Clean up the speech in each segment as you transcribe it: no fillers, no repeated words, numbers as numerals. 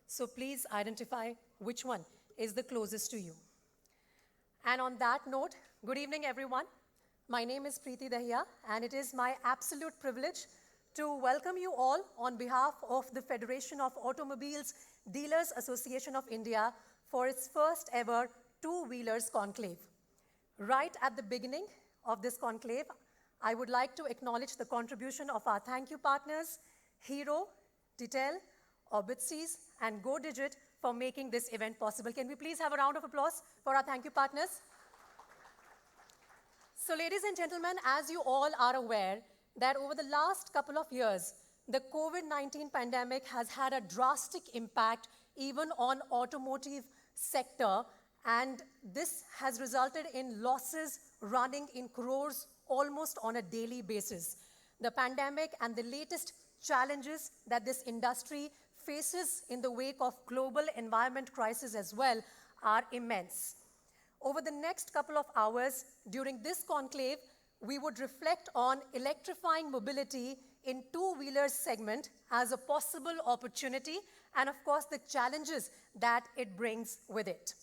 So please identify which one is the closest to you. And on that note, good evening, everyone. My name is Preeti Dahiya, and it is my absolute privilege to welcome you all on behalf of the Federation of Automobiles Dealers Association of India for its first ever two-wheelers conclave. Right at the beginning of this conclave, I would like to acknowledge the contribution of our thank you partners, Hero, Detail, Orbitses, and Go Digit for making this event possible. Can we please have a round of applause for our thank you partners? So ladies and gentlemen, as you all are aware, that over the last couple of years, the COVID-19 pandemic has had a drastic impact even on automotive sector, and this has resulted in losses running in crores almost on a daily basis. The pandemic and the latest challenges that this industry faces in the wake of global environment crisis as well are immense. Over the next couple of hours during this conclave, we would reflect on electrifying mobility in two-wheelers segment as a possible opportunity and of course the challenges that it brings with it.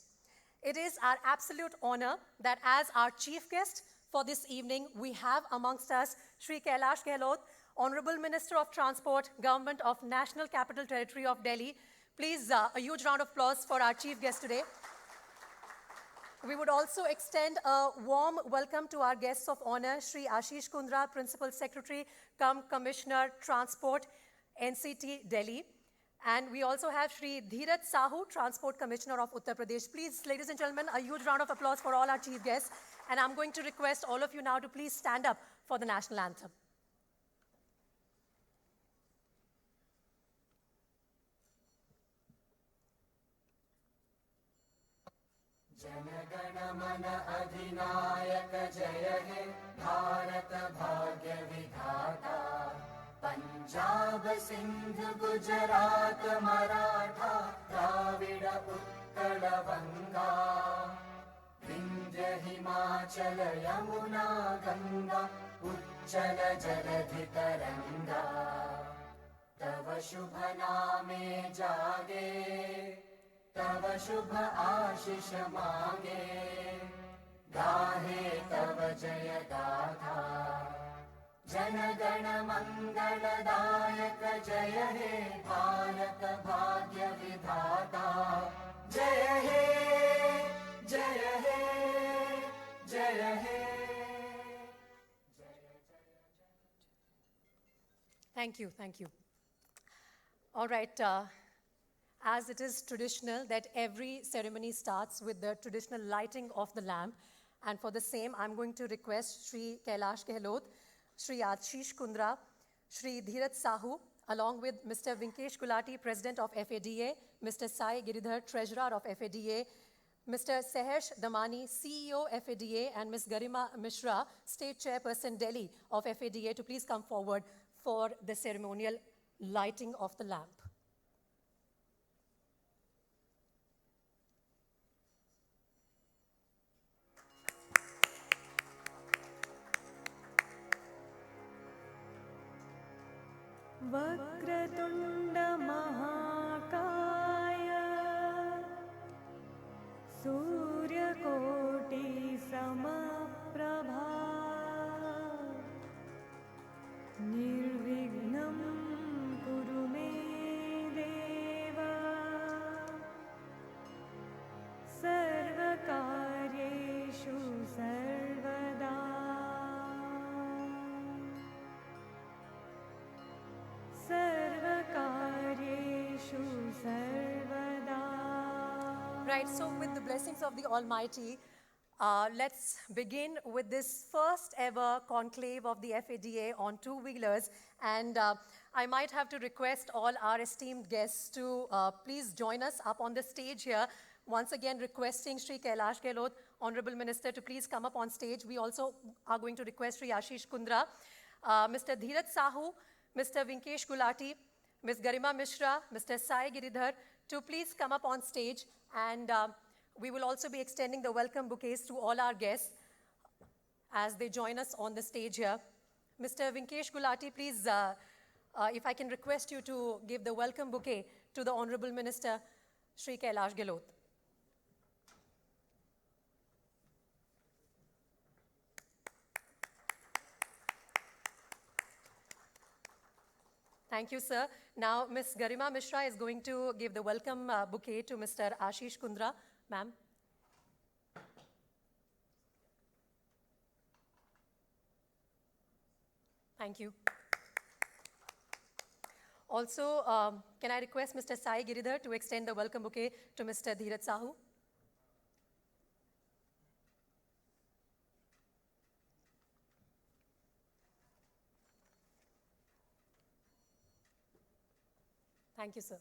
It is our absolute honor that as our chief guest for this evening, we have amongst us Shri Kailash Gahlot, Honorable Minister of Transport, Government of National Capital Territory of Delhi. Please, a huge round of applause for our chief guest today. We would also extend a warm welcome to our guests of honor, Shri Ashish Kundra, Principal Secretary-cum-Commissioner, Transport, NCT, Delhi. And we also have Shri Dheeraj Sahu, Transport Commissioner of Uttar Pradesh. Please, ladies and gentlemen, a huge round of applause for all our chief guests. And I'm going to request all of you now to please stand up for the national anthem. Jana Mana Adhinayaka Jaya He Bharata Bhagya Vidhata Punjab Sindh Gujarat Maratha Dravida Uttara Vanga Vindhya Himachala Yamuna Ganga Uchchala Jaladhi Taranga Tava Shubha Name Jage तव शुभ आशीष मांगे गाहे तव जय गाथा जन गण मंगलदायक जय हे भारत भाग्य विधाता जय हे जय हे जय हे Thank you, thank you. All right. As it is traditional that every ceremony starts with the traditional lighting of the lamp, and for the same, I'm going to request Shri Kailash Gahlot, Shri Ashish Kundra, Shri Dheeraj Sahu, along with Mr. Vinkesh Gulati, President of FADA, Mr. Sai Giridhar, Treasurer of FADA, Mr. Sehesh Damani, CEO FADA, and Ms. Garima Misra, State Chairperson Delhi of FADA, to please come forward for the ceremonial lighting of the lamp. वक्रतुण्ड महाकाय सूर्यकोटि समप्रभा निर्विघ्नं कुरु मे देव सर्वकार्येषु सर्वदा Right, so with the blessings of the Almighty, let's begin with this first ever conclave of the FADA on two-wheelers. And I might have to request all our esteemed guests to please join us up on the stage here. Once again, requesting Shri Kailash Gahlot, Honorable Minister, to please come up on stage. We also are going to request Shri Ashish Kundra, Mr. Dheeraj Sahu, Mr. Vinkesh Gulati, Ms. Garima Misra, Mr. Sai Giridhar, to please come up on stage. And we will also be extending the welcome bouquets to all our guests as they join us on the stage here. Mr. Vinkesh Gulati, please, if I can request you to give the welcome bouquet to the Honorable Minister, Shri Kailash Gahlot. Thank you, sir. Now, Ms. Garima Misra is going to give the welcome bouquet to Mr. Ashish Kundra. Ma'am. Thank you. Also, can I request Mr. Sai Giridhar to extend the welcome bouquet to Mr. Dheeraj Sahu? Thank you, sir.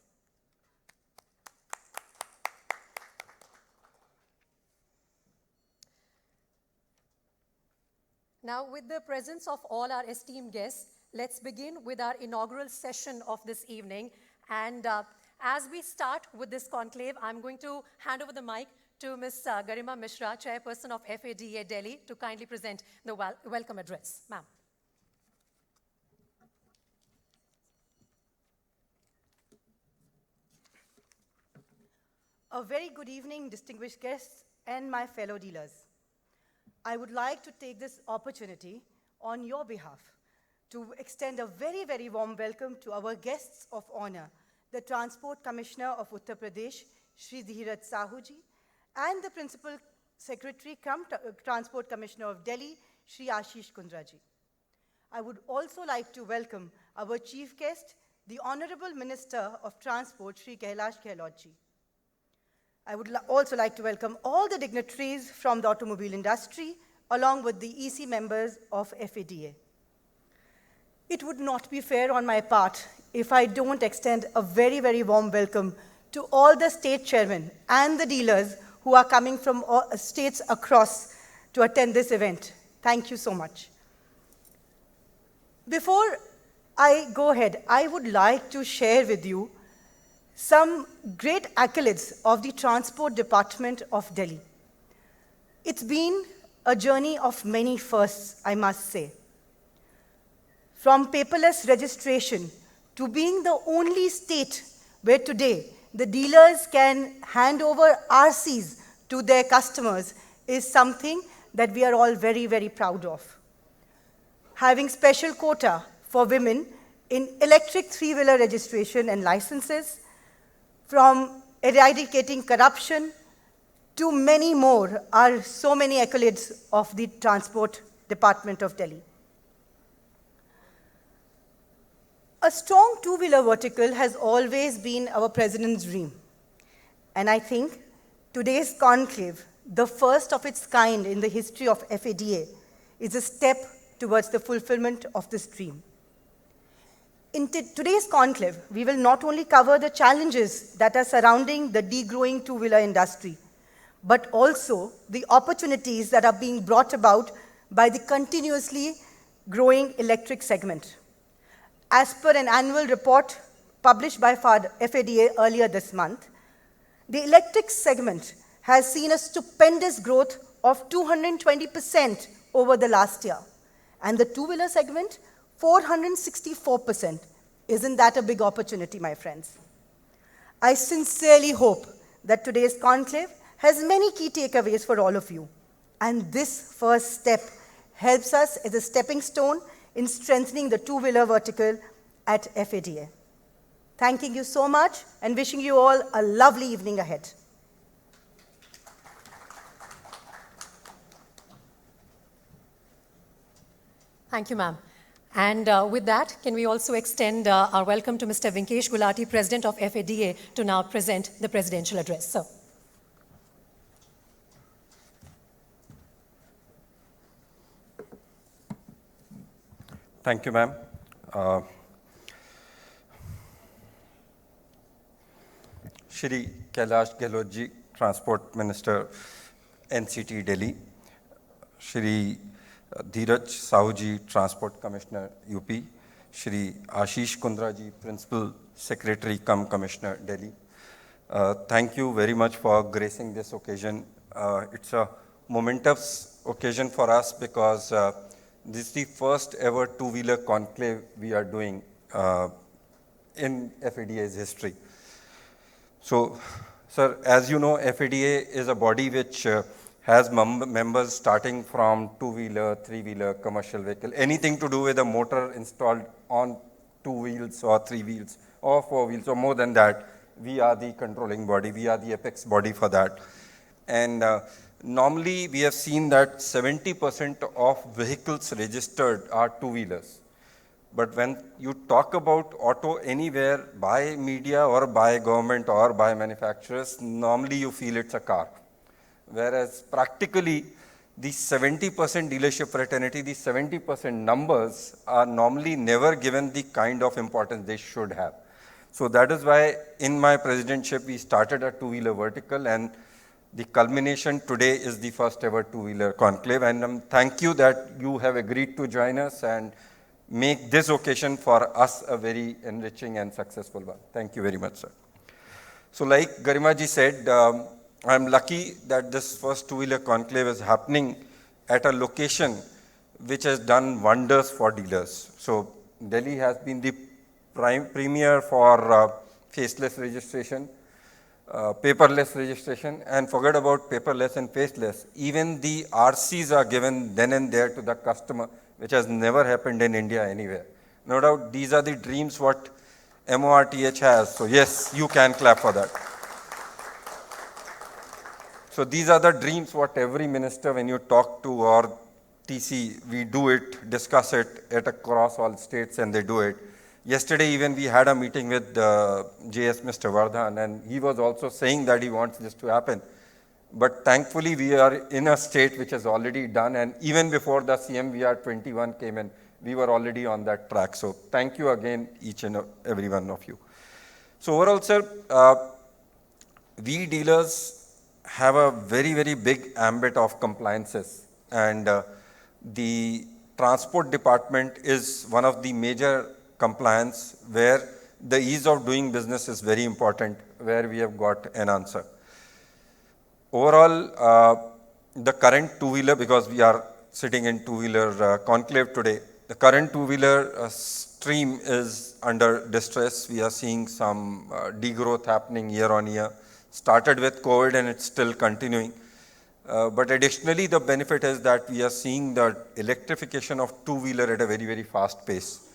Now, with the presence of all our esteemed guests, let's begin with our inaugural session of this evening. And as we start with this conclave, I'm going to hand over the mic to Ms. Garima Misra, Chairperson of FADA Delhi, to kindly present the welcome address. Ma'am. A very good evening, distinguished guests and my fellow dealers. I would like to take this opportunity on your behalf to extend a very, very warm welcome to our guests of honor, the Transport Commissioner of Uttar Pradesh, Shri Dheeraj Sahu ji, and the Principal Secretary-cum-Transport Commissioner of Delhi, Shri Ashish Kundra ji. I would also like to welcome our chief guest, the Honorable Minister of Transport, Shri Kailash Gahlot ji. I would also like to welcome all the dignitaries from the automobile industry, along with the EC members of FADA. It would not be fair on my part if I don't extend a very, very warm welcome to all the state chairmen and the dealers who are coming from all states across to attend this event. Thank you so much. Before I go ahead, I would like to share with you some great accolades of the Transport Department of Delhi. It's been a journey of many firsts, I must say. From paperless registration to being the only state where today the dealers can hand over RCs to their customers is something that we are all very, very proud of. Having special quota for women in electric three-wheeler registration and licenses, from eradicating corruption to many more are so many accolades of the Transport Department of Delhi. A strong two-wheeler vertical has always been our president's dream. And I think today's conclave, the first of its kind in the history of FADA, is a step towards the fulfillment of this dream. In today's conclave, we will not only cover the challenges that are surrounding the degrowing two-wheeler industry, but also the opportunities that are being brought about by the continuously growing electric segment. As per an annual report published by FADA earlier this month, the electric segment has seen a stupendous growth of 220% over the last year, and the two-wheeler segment 464%. Isn't that a big opportunity, my friends? I sincerely hope that today's conclave has many key takeaways for all of you. And this first step helps us as a stepping stone in strengthening the two-wheeler vertical at FADA. Thanking you so much and wishing you all a lovely evening ahead. Thank you, ma'am. And with that, can we also extend our welcome to Mr. Vinkesh Gulati, President of FADA, to now present the presidential address. So. Thank you, ma'am. Shri Kailash Gahlot ji, Transport Minister, NCT Delhi. Shri Dheeraj Sahu ji, Transport Commissioner, UP. Shri Ashish Kundra ji, Principal Secretary-cum-Commissioner, Delhi. Thank you very much for gracing this occasion. It's a momentous occasion for us because this is the first ever two-wheeler conclave we are doing in FADA's history. So, sir, as you know, FADA is a body which has members starting from two-wheeler, three-wheeler, commercial vehicle, anything to do with a motor installed on 2 wheels or 3 wheels or 4 wheels or more than that. We are the controlling body. We are the apex body for that. And normally we have seen that 70% of vehicles registered are two-wheelers. But when you talk about auto anywhere by media or by government or by manufacturers, normally you feel it's a car. Whereas practically the 70% dealership fraternity, the 70% numbers are normally never given the kind of importance they should have. So that is why in my presidentship we started a two-wheeler vertical, and the culmination today is the first ever two-wheeler conclave. And thank you that you have agreed to join us and make this occasion for us a very enriching and successful one. Thank you very much, sir. So like Garima ji said, I'm lucky that this first two-wheeler conclave is happening at a location which has done wonders for dealers. So Delhi has been the premier for faceless registration, paperless registration, and forget about paperless and faceless. Even the RCs are given then and there to the customer, which has never happened in India anywhere. No doubt these are the dreams what MORTH has. So yes, you can clap for that. So these are the dreams what every minister, when you talk to or TC, we do it, discuss it at across all states, and they do it. Yesterday even we had a meeting with JS Mr. Vardhan, and he was also saying that he wants this to happen. But thankfully we are in a state which has already done, and even before the CMVR 21 came in, we were already on that track. So thank you again, each and every one of you. So overall, sir, we dealers have a very, very big ambit of compliances, and the transport department is one of the major compliance where the ease of doing business is very important, where we have got an answer. Overall, the current two-wheeler, because we are sitting in two-wheeler conclave today, the current two-wheeler stream is under distress. We are seeing some degrowth happening year on year. Started with COVID and it's still continuing. But additionally, the benefit is that we are seeing the electrification of two-wheeler at a very, very fast pace.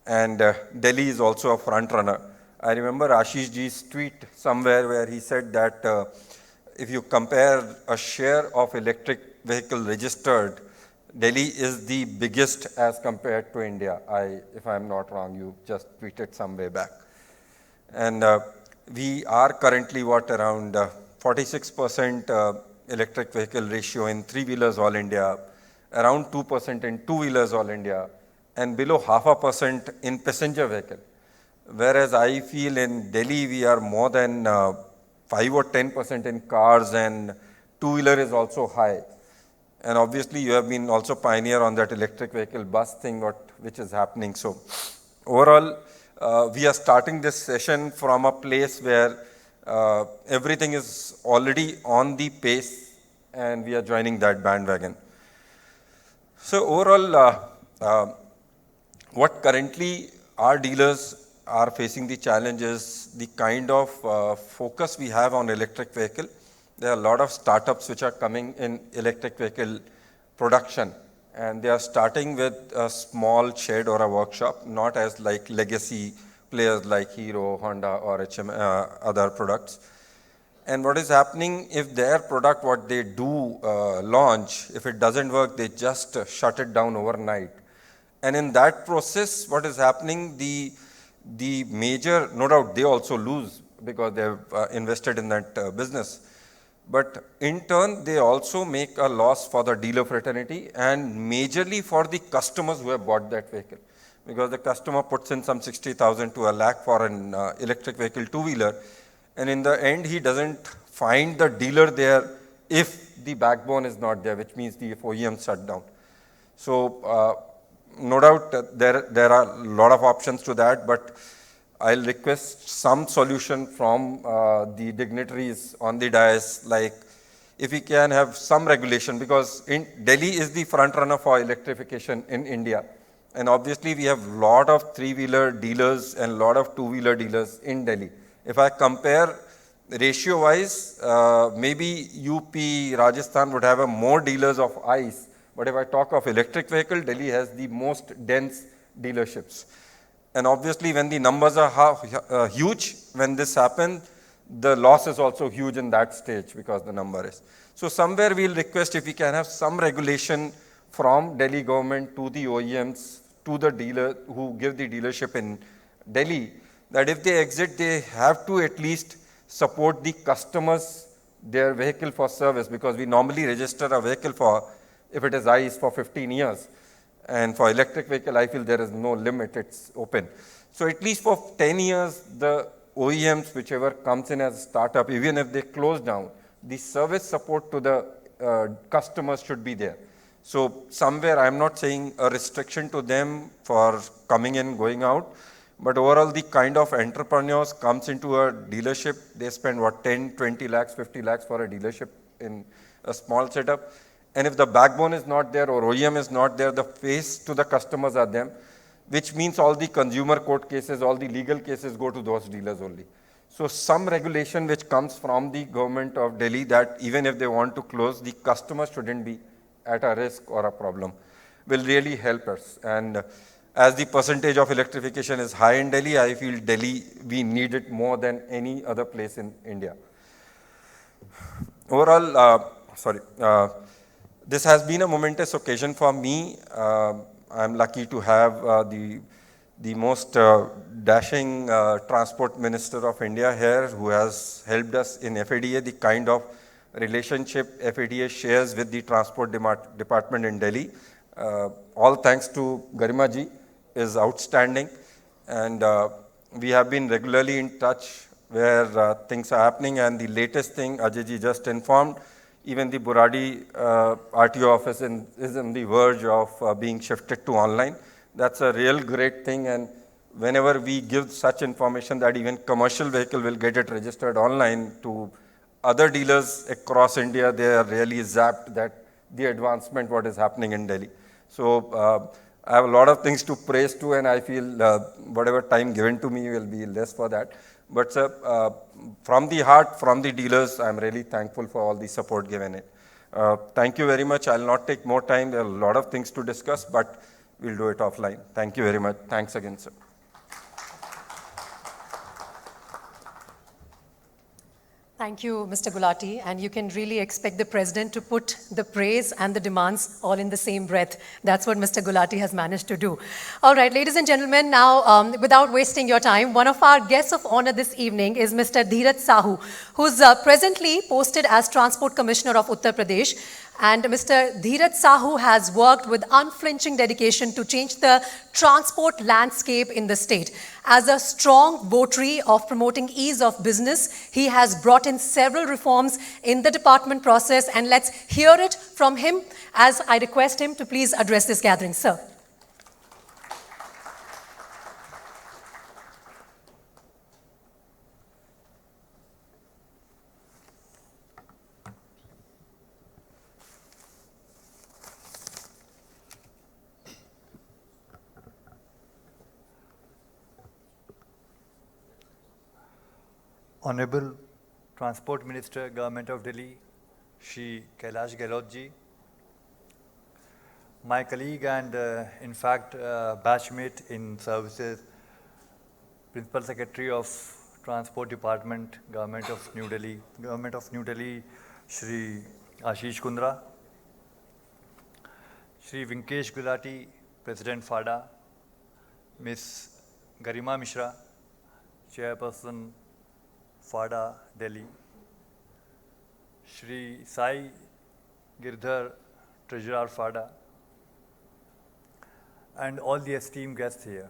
And Delhi is also a front runner. I remember Ashish ji's tweet somewhere where he said that if you compare a share of electric vehicle registered, Delhi is the biggest as compared to India. If I'm not wrong, you just tweeted some way back. And we are currently around 46% electric vehicle ratio in three-wheelers all India, around 2% in two-wheelers all India, and below 0.5% in passenger vehicle. Whereas I feel in Delhi we are more than 5 or 10% in cars, and two-wheeler is also high. And obviously you have been also pioneer on that electric vehicle bus thing which is happening. So overall, we are starting this session from a place where everything is already on the pace, and we are joining that bandwagon. So overall, what currently our dealers are facing the challenge is the kind of focus we have on electric vehicle. There are a lot of startups which are coming in electric vehicle production, and they are starting with a small shed or a workshop, not as like legacy players like Hero, Honda or other products. And what is happening, if their product, what they do launch, if it doesn't work, they just shut it down overnight. And in that process, what is happening, the major, no doubt they also lose because they have invested in that business. But in turn, they also make a loss for the dealer fraternity and majorly for the customers who have bought that vehicle. Because the customer puts in some 60,000 to a lakh for an electric vehicle two-wheeler, and in the end, he doesn't find the dealer there if the backbone is not there, which means the OEM shut down. So no doubt there are a lot of options to that, but I'll request some solution from the dignitaries on the dais, like if we can have some regulation, because Delhi is the front runner for electrification in India. And obviously we have a lot of three-wheeler dealers and a lot of two-wheeler dealers in Delhi. If I compare ratio-wise, maybe UP, Rajasthan would have a more dealers of ICE, but if I talk of electric vehicle, Delhi has the most dense dealerships. And obviously, when the numbers are huge, when this happens, the loss is also huge in that stage because the number is. So somewhere we'll request if we can have some regulation from Delhi government to the OEMs, to the dealer who give the dealership in Delhi, that if they exit, they have to at least support the customers, their vehicle for service, because we normally register a vehicle for, if it is ICE, for 15 years. And for electric vehicle, I feel there is no limit, it's open. So at least for 10 years, the OEMs, whichever comes in as a startup, even if they close down, the service support to the customers should be there. So somewhere, I'm not saying a restriction to them for coming in, going out, but overall the kind of entrepreneurs comes into a dealership, they spend what, 10, 20 lakhs, 50 lakhs for a dealership in a small setup. And if the backbone is not there or OEM is not there, the face to the customers are them, which means all the consumer court cases, all the legal cases go to those dealers only. So some regulation which comes from the government of Delhi that even if they want to close, the customers shouldn't be at a risk or a problem will really help us. And as the percentage of electrification is high in Delhi, I feel Delhi, we need it more than any other place in India. Overall, this has been a momentous occasion for me. I'm lucky to have the most dashing transport minister of India here who has helped us in FADA, the kind of relationship FADA shares with the transport department in Delhi. All thanks to Garima ji is outstanding. And we have been regularly in touch where things are happening. And the latest thing, Ajay ji just informed, even the Buradi RTO office is on the verge of being shifted to online. That's a real great thing. And whenever we give such information that even commercial vehicle will get it registered online to other dealers across India, they are really zapped that the advancement what is happening in Delhi. So I have a lot of things to praise to, and I feel whatever time given to me will be less for that. But from the heart, from the dealers, I'm really thankful for all the support given it. Thank you very much. I'll not take more time. There are a lot of things to discuss, but we'll do it offline. Thank you very much. Thanks again, sir. Thank you, Mr. Gulati, and you can really expect the President to put the praise and the demands all in the same breath. That's what Mr. Gulati has managed to do. All right, ladies and gentlemen, now, without wasting your time, one of our guests of honor this evening is Mr. Dheeraj Sahu, who's presently posted as Transport Commissioner of Uttar Pradesh. And Mr. Dheeraj Sahu has worked with unflinching dedication to change the transport landscape in the state. As a strong votary of promoting ease of business, he has brought in several reforms in the department process. And let's hear it from him as I request him to please address this gathering. Sir. Honorable Transport Minister, Government of Delhi, Shri Kailash Gahlot ji, my colleague and in fact batchmate in services, Principal Secretary of Transport Department, Government of New Delhi, Shri Ashish Kundra, Shri Vinkesh Gulati, President FADA, Ms. Garima Misra, Chairperson FADA, Delhi, Shri Sai Giridhar, Treasurer FADA, and all the esteemed guests here.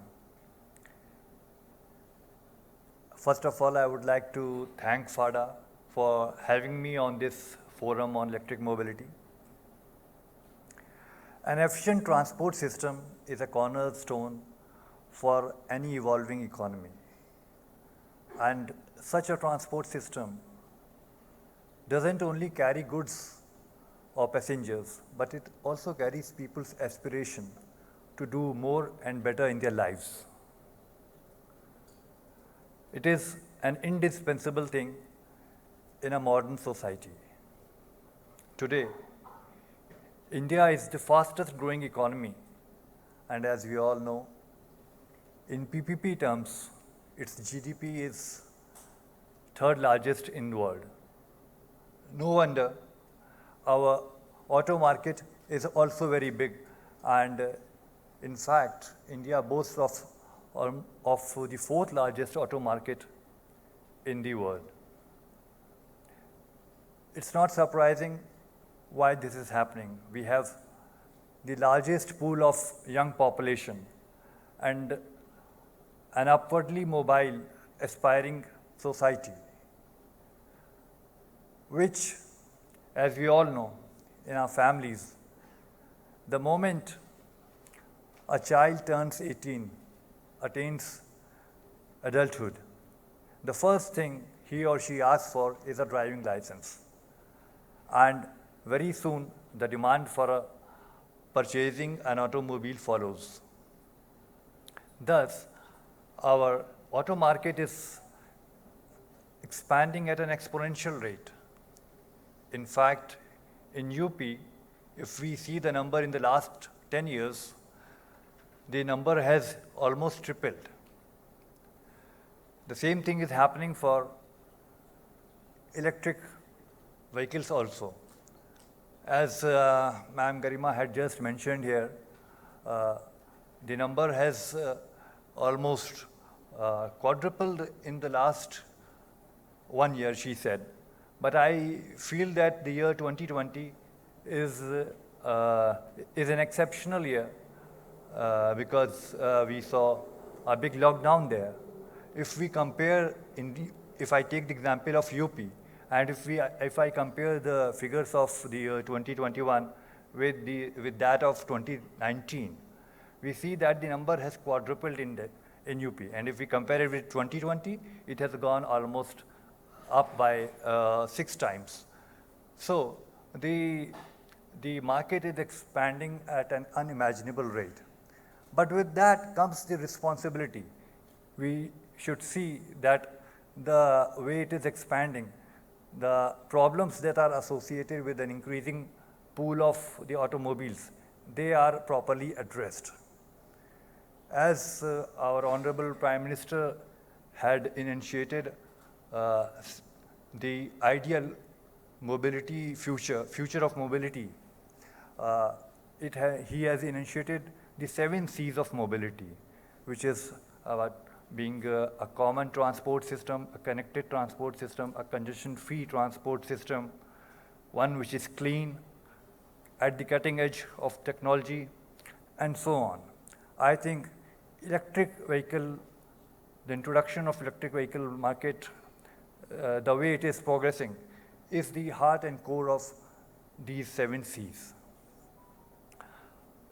First of all, I would like to thank FADA for having me on this forum on electric mobility. An efficient transport system is a cornerstone for any evolving economy. And such a transport system doesn't only carry goods or passengers, but it also carries people's aspiration to do more and better in their lives. It is an indispensable thing in a modern society. Today, India is the fastest growing economy, and as we all know, in PPP terms, its GDP is third largest in the world. No wonder our auto market is also very big, and in fact, India boasts of the fourth largest auto market in the world. It's not surprising why this is happening. We have the largest pool of young population and an upwardly mobile, aspiring society, which, as we all know, in our families, the moment a child turns 18, attains adulthood, the first thing he or she asks for is a driving license. And very soon, the demand for purchasing an automobile follows. Thus, our auto market is expanding at an exponential rate. In fact, in UP, if we see the number in the last 10 years, the number has almost tripled. The same thing is happening for electric vehicles also. As Ma'am Garima had just mentioned here, the number has almost quadrupled in the last 1 year, she said. But I feel that the year 2020 is an exceptional year because we saw a big lockdown there. If we compare, if I take the example of UP, and if I compare the figures of the year 2021 with that of 2019, we see that the number has quadrupled in UP. And if we compare it with 2020, it has gone almost up by 6 times. So the market is expanding at an unimaginable rate. But with that comes the responsibility. We should see that the way it is expanding, the problems that are associated with an increasing pool of the automobiles, they are properly addressed. As our Honorable Prime Minister had initiated the ideal mobility future of mobility, he has initiated the 7 C's of mobility, which is about being a common transport system, a connected transport system, a congestion-free transport system, one which is clean, at the cutting edge of technology, and so on. I think the introduction of electric vehicle market, the way it is progressing, is the heart and core of these 7 C's.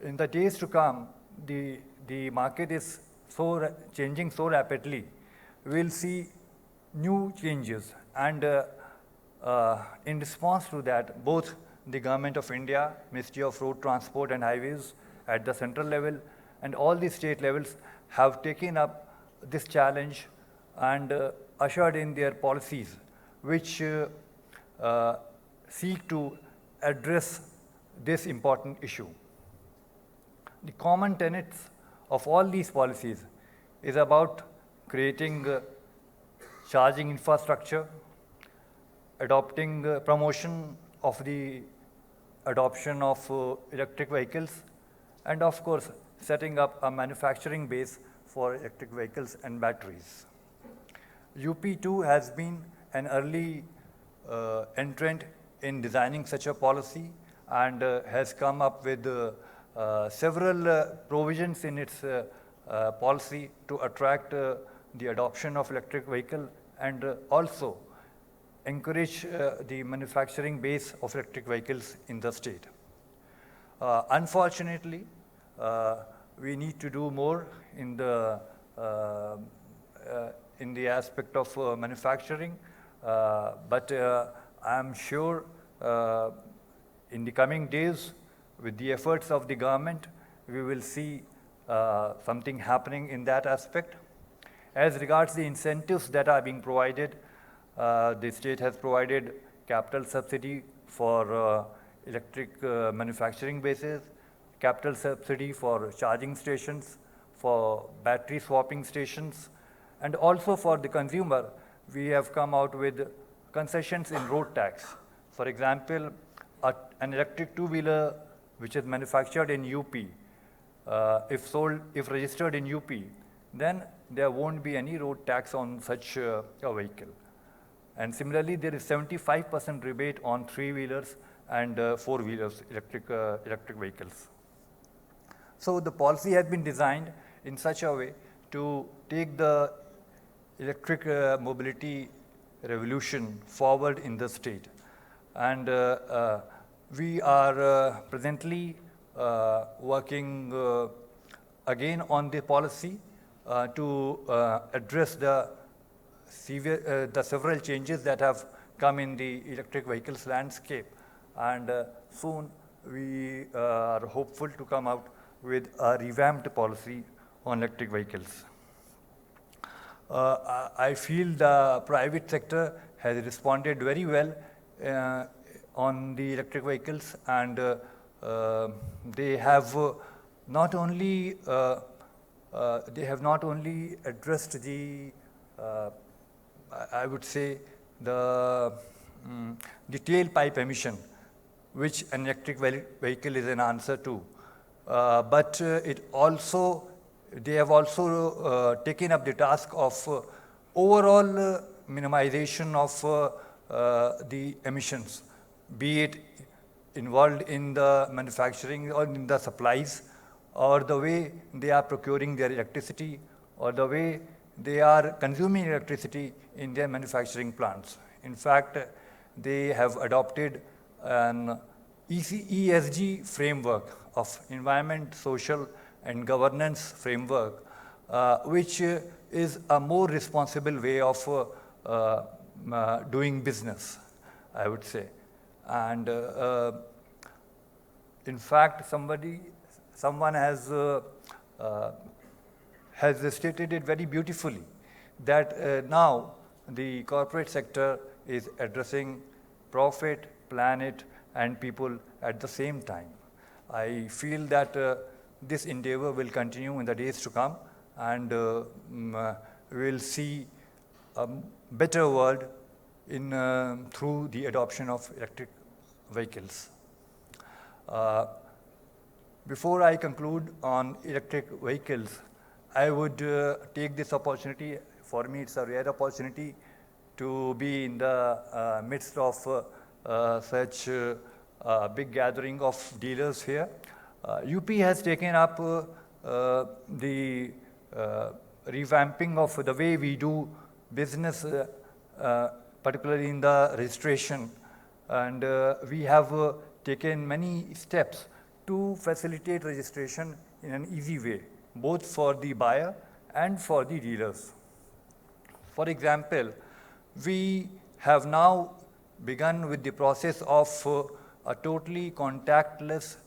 In the days to come, the market is changing so rapidly. We'll see new changes, and in response to that, both the Government of India, Ministry of Road Transport and Highways at the central level, and all the state levels have taken up this challenge and ushered in their policies, which seek to address this important issue. The common tenets of all these policies is about creating charging infrastructure, adopting promotion of the adoption of electric vehicles, and of course, setting up a manufacturing base for electric vehicles and batteries. UP too has been an early entrant in designing such a policy and has come up with several provisions in its policy to attract the adoption of electric vehicle and also encourage the manufacturing base of electric vehicles in the state. Unfortunately, we need to do more in the aspect of manufacturing, but I am sure in the coming days, with the efforts of the government, we will see something happening in that aspect. As regards the incentives that are being provided, the state has provided capital subsidy for electric manufacturing bases, capital subsidy for charging stations, for battery swapping stations, and also for the consumer, we have come out with concessions in road tax. For example, an electric two-wheeler which is manufactured in UP, if registered in UP, then there won't be any road tax on such a vehicle. And similarly, there is 75% rebate on three-wheelers and four-wheelers, electric vehicles. So the policy has been designed in such a way to take the electric mobility revolution forward in the state. And we are presently working again on the policy to address the several changes that have come in the electric vehicles landscape. And soon we are hopeful to come out with a revamped policy on electric vehicles. I feel the private sector has responded very well on the electric vehicles, and they have not only addressed the I would say the tailpipe emission, which an electric vehicle is an answer to, but they have also taken up the task of overall minimization of the emissions, be it involved in the manufacturing or in the supplies, or the way they are procuring their electricity, or the way they are consuming electricity in their manufacturing plants. In fact, they have adopted an ESG framework of environment, social, and governance framework, which is a more responsible way of doing business, I would say. And in fact, someone has stated it very beautifully that now the corporate sector is addressing profit, planet, and people at the same time. I feel that this endeavor will continue in the days to come, and we will see a better world through the adoption of electric vehicles. Before I conclude on electric vehicles, I would take this opportunity. For me, it's a rare opportunity to be in the midst of such a big gathering of dealers here. UP has taken up the revamping of the way we do business, particularly in the registration, and we have taken many steps to facilitate registration in an easy way, both for the buyer and for the dealers. For example, we have now begun with the process of a totally contactless,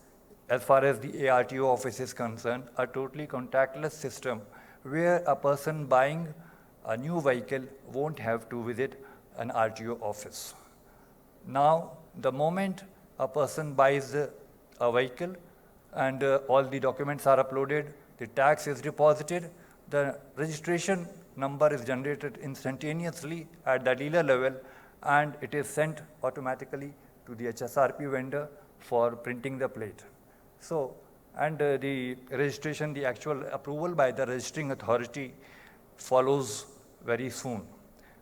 as far as the ARTO office is concerned, a totally contactless system where a person buying a new vehicle won't have to visit an RTO office. Now, the moment a person buys a vehicle and all the documents are uploaded, the tax is deposited, the registration number is generated instantaneously at the dealer level, and it is sent automatically to the HSRP vendor for printing the plate. So, and the registration, the actual approval by the registering authority follows very soon.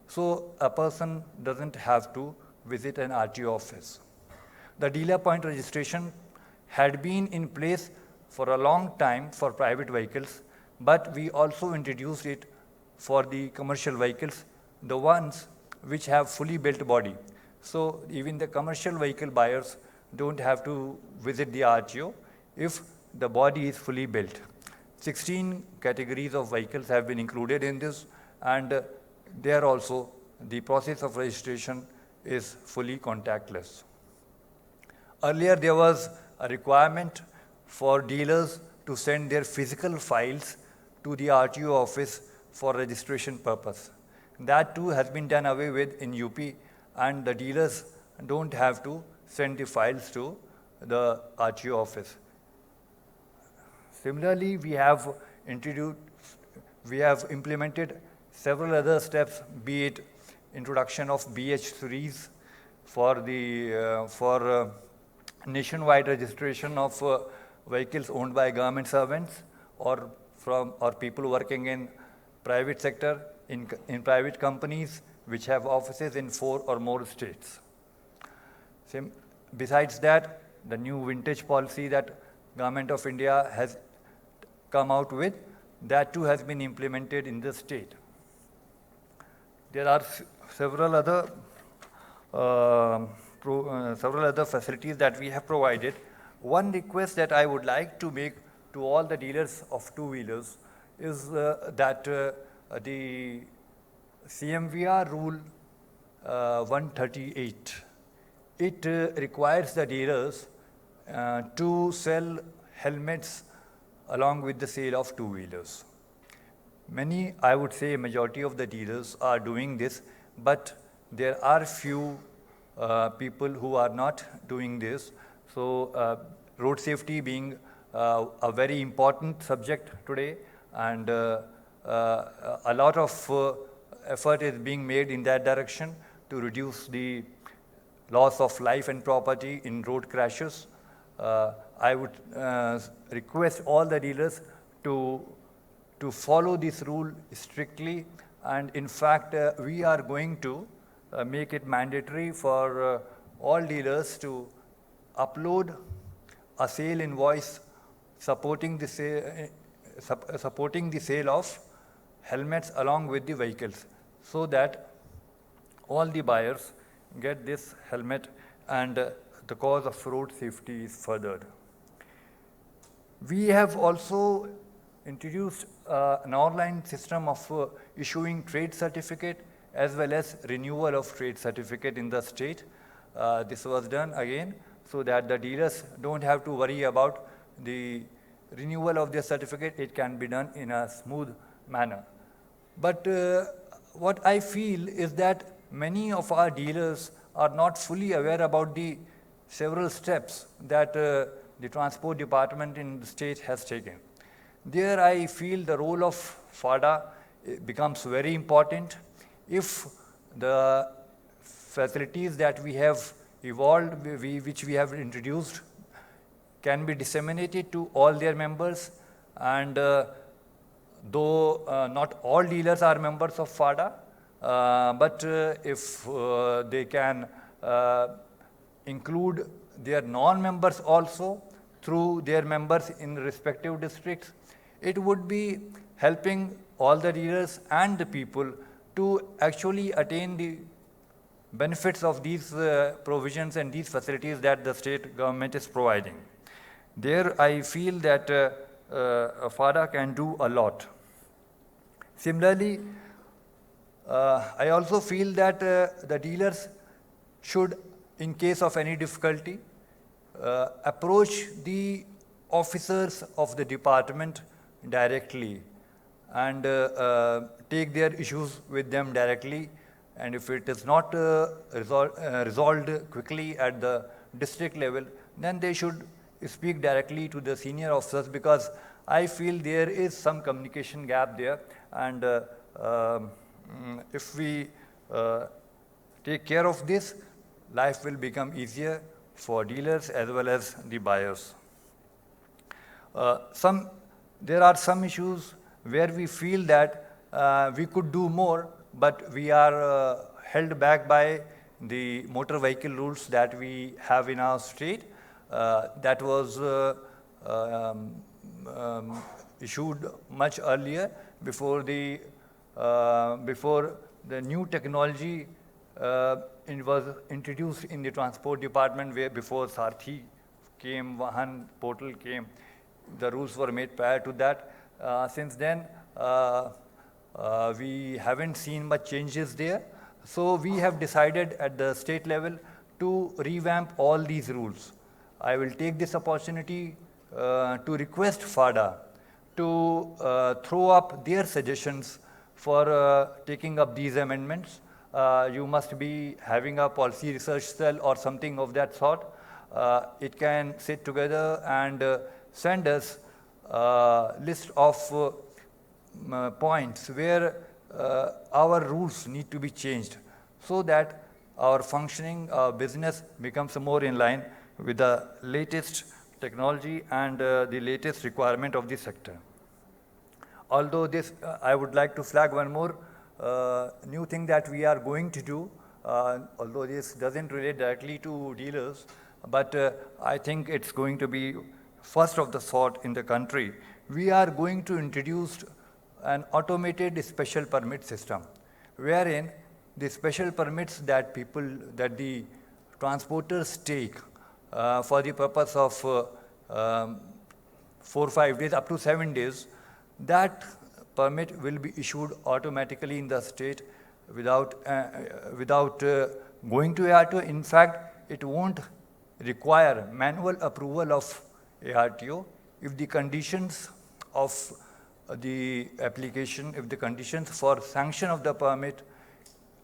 So, a person doesn't have to visit an RTO office. The dealer point registration had been in place for a long time for private vehicles, but we also introduced it for the commercial vehicles, the ones which have fully built body. So, even the commercial vehicle buyers don't have to visit the RTO if the body is fully built. 16 categories of vehicles have been included in this, and there also the process of registration is fully contactless. Earlier, there was a requirement for dealers to send their physical files to the RTO office for registration purpose. That too has been done away with in UP, and the dealers don't have to send the files to the RTO office. Similarly, we have implemented several other steps, be it introduction of BH3s for nationwide registration of vehicles owned by government servants or people working in private sector, in private companies which have offices in 4 or more states. Besides that, the new vintage policy that Government of India has come out with, that too has been implemented in the state. There are several other facilities that we have provided. One request that I would like to make to all the dealers of two-wheelers is that the CMVR rule 138, it requires the dealers to sell helmets along with the sale of two-wheelers. Many, I would say majority of the dealers are doing this, but there are few people who are not doing this. So road safety being a very important subject today, and a lot of effort is being made in that direction to reduce the loss of life and property in road crashes. I would request all the dealers to follow this rule strictly, and in fact we are going to make it mandatory for all dealers to upload a sale invoice supporting the sale of helmets along with the vehicles, so that all the buyers get this helmet and the cause of road safety is furthered. We have also introduced an online system of issuing trade certificate as well as renewal of trade certificate in the state. This was done again so that the dealers don't have to worry about the renewal of their certificate. It can be done in a smooth manner. But what I feel is that many of our dealers are not fully aware about the several steps that the transport department in the state has taken. There I feel the role of FADA becomes very important. If the facilities that we have evolved, which we have introduced, can be disseminated to all their members, and though not all dealers are members of FADA, but if they can include their non-members also through their members in respective districts, it would be helping all the dealers and the people to actually attain the benefits of these provisions and these facilities that the state government is providing. There I feel that FADA can do a lot. Similarly, I also feel that the dealers should, in case of any difficulty, approach the officers of the department directly and take their issues with them directly. And if it is not resolved quickly at the district level, then they should speak directly to the senior officers, because I feel there is some communication gap there, and if we take care of this, life will become easier for dealers as well as the buyers. There are some issues where we feel that we could do more, but we are held back by the motor vehicle rules that we have in our state. That was issued much earlier before the new technology was introduced in the transport department, where before Sarthi came, Vahan portal came, the rules were made prior to that. Since then, we haven't seen much changes there. So we have decided at the state level to revamp all these rules. I will take this opportunity to request FADA to throw up their suggestions for taking up these amendments. You must be having a policy research cell or something of that sort. It can sit together and send us a list of points where our rules need to be changed so that our functioning, our business becomes more in line with the latest technology and the latest requirement of the sector. Although this, I would like to flag one more new thing that we are going to do, although this doesn't relate directly to dealers, but I think it's going to be first of the sort in the country. We are going to introduce an automated special permit system, wherein the special permits that the transporters take for the purpose of 4 or 5 days, up to 7 days, that permit will be issued automatically in the state without going to ARTO. In fact, it won't require manual approval of ARTO if the conditions of the application, if the conditions for sanction of the permit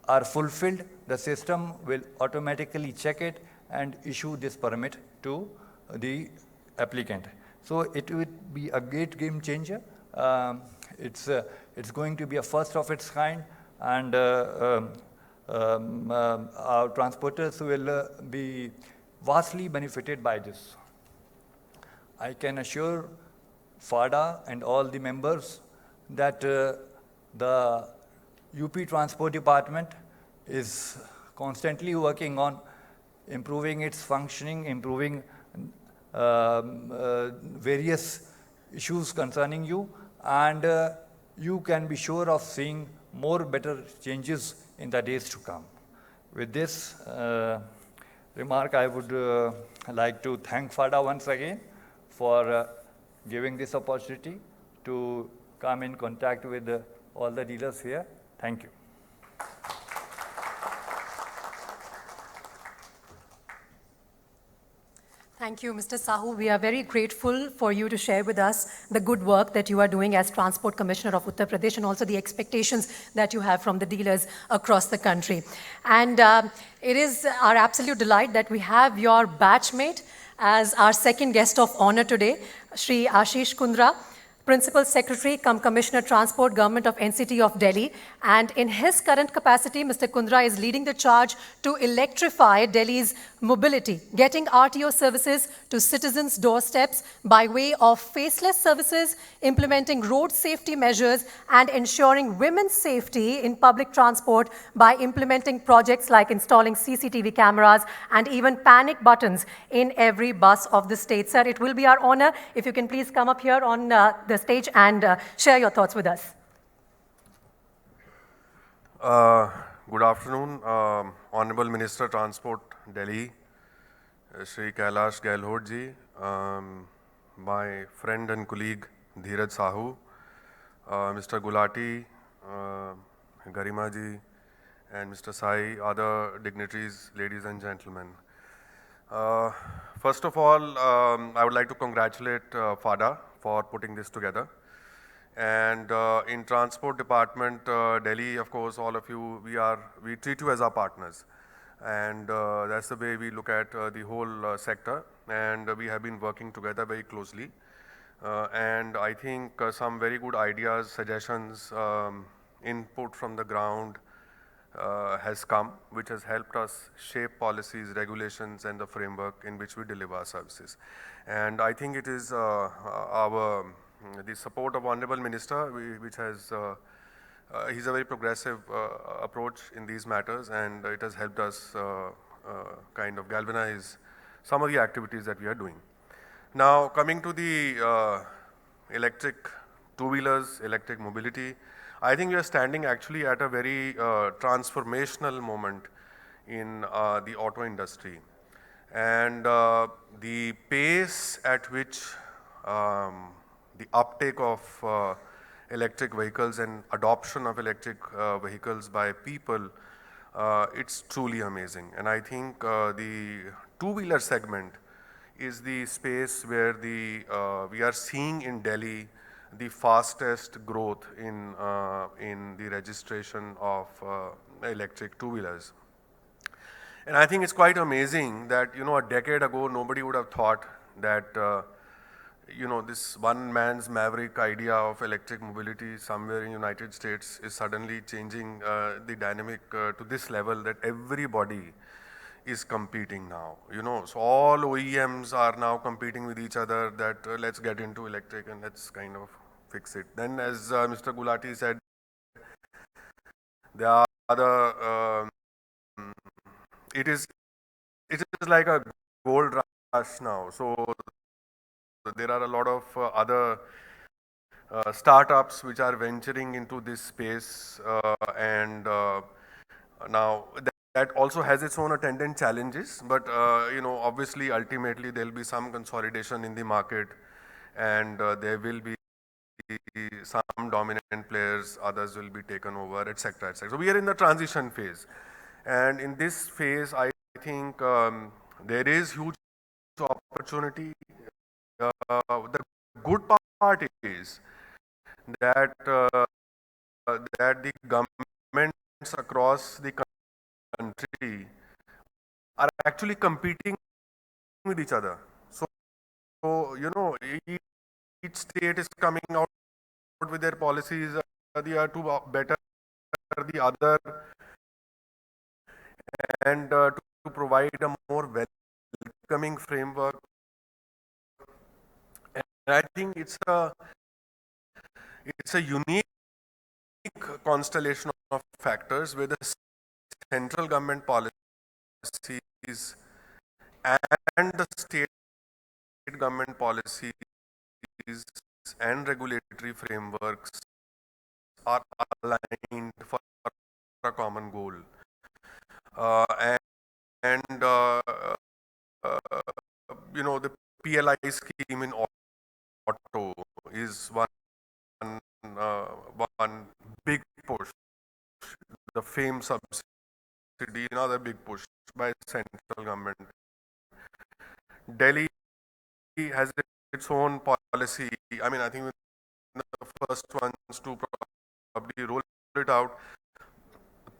are fulfilled, the system will automatically check it and issue this permit to the applicant. So it will be a great game changer. It's going to be a first of its kind, and our transporters will be vastly benefited by this. I can assure FADA and all the members that the UP Transport Department is constantly working on improving its functioning, improving various issues concerning you, and you can be sure of seeing more better changes in the days to come. With this remark, I would like to thank FADA once again for giving this opportunity to come in contact with all the dealers here. Thank you. Thank you, Mr. Sahu. We are very grateful for you to share with us the good work that you are doing as Transport Commissioner of Uttar Pradesh and also the expectations that you have from the dealers across the country. And it is our absolute delight that we have your batchmate as our second guest of honor today, Shri Ashish Kundra, Principal Secretary-cum-Commissioner Transport, Government of NCT of Delhi. And in his current capacity, Mr. Kundra is leading the charge to electrify Delhi's mobility, getting RTO services to citizens' doorsteps by way of faceless services, implementing road safety measures, and ensuring women's safety in public transport by implementing projects like installing CCTV cameras and even panic buttons in every bus of the state. Sir, it will be our honor if you can please come up here on the stage and share your thoughts with us. Good afternoon, Honorable Minister Transport, Delhi, Shri Kailash Gahlot ji, my friend and colleague Dheeraj Sahu, Mr. Gulati, Garima ji, and Mr. Sai, other dignitaries, ladies and gentlemen. First of all, I would like to congratulate FADA for putting this together. And in Transport Department, Delhi, of course, all of you, we treat you as our partners. And that's the way we look at the whole sector. And we have been working together very closely. And I think some very good ideas, suggestions, input from the ground has come, which has helped us shape policies, regulations, and the framework in which we deliver our services. And I think it is the support of Honorable Minister, which has, he's a very progressive approach in these matters, and it has helped us kind of galvanize some of the activities that we are doing. Now, coming to the electric two-wheelers, electric mobility, I think we are standing actually at a very transformational moment in the auto industry. And the pace at which the uptake of electric vehicles and adoption of electric vehicles by people, it's truly amazing. And I think the two-wheeler segment is the space where we are seeing in Delhi the fastest growth in the registration of electric two-wheelers. And I think it's quite amazing that, a decade ago, nobody would have thought that, this one man's maverick idea of electric mobility somewhere in United States is suddenly changing the dynamic to this level that everybody is competing now. So all OEMs are now competing with each other that let's get into electric and let's kind of fix it. Then as Mr. Gulati said, there are other, it is like a gold rush now. So there are a lot of other startups which are venturing into this space, and now that also has its own attendant challenges. But obviously, ultimately, there will be some consolidation in the market, and there will be some dominant players, others will be taken over, etc., etc. So we are in the transition phase, and in this phase, I think there is huge opportunity. The good part is that that the governments across the country are actually competing with each other. So each state is coming out with their policies. They are to better the other and to provide a more welcoming framework. And I think it's a unique constellation of factors where the central government policies and the state government policies and regulatory frameworks are aligned for a common goal. The PLI scheme in auto is one big push. The FAME subsidy, another big push by central government. Delhi has its own policy. I mean, I think we're the first ones to probably roll it out.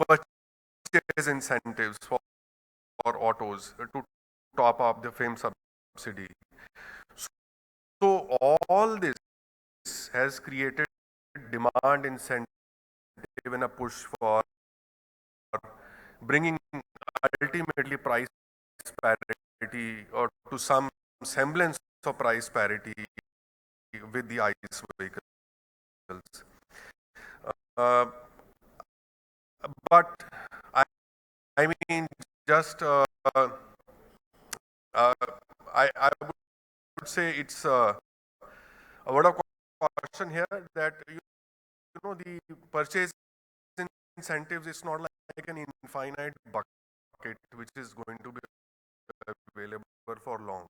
Purchase incentives for autos to top up the FAME subsidy. So all this has created demand incentive and a push for bringing ultimately price parity or to some semblance of price parity with the ICE vehicles. But I mean, just I would say it's a word of caution here that the purchase incentives is not like an infinite bucket which is going to be available for long.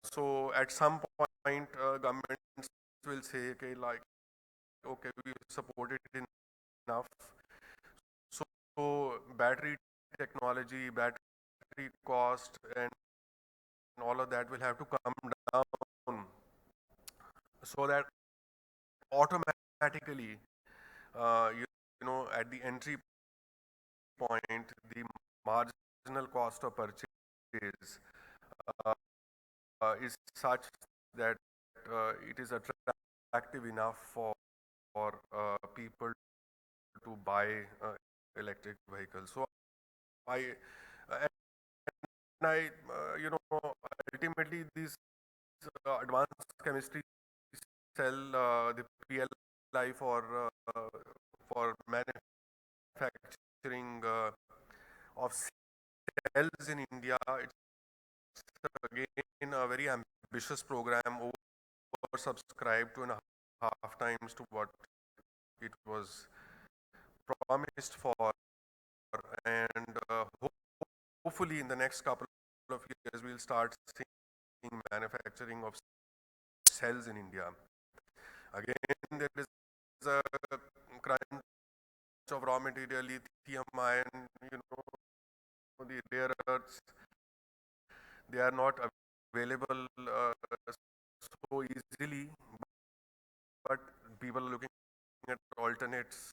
So at some point, governments will say, okay, we support it enough. So battery technology, battery cost, and all of that will have to come down so that automatically, at the entry point, the marginal cost of purchase is such that it is attractive enough for people to buy electric vehicles. So ultimately these advanced chemistry sell the PLI for manufacturing of cells in India. It's again a very ambitious program, oversubscribed 2.5 times to what it was promised for, and hopefully in the next couple of years we'll start seeing manufacturing of cells in India. Again, there is a crunch of raw material, lithium ion, the rare earths. They are not available so easily, but people are looking at alternates,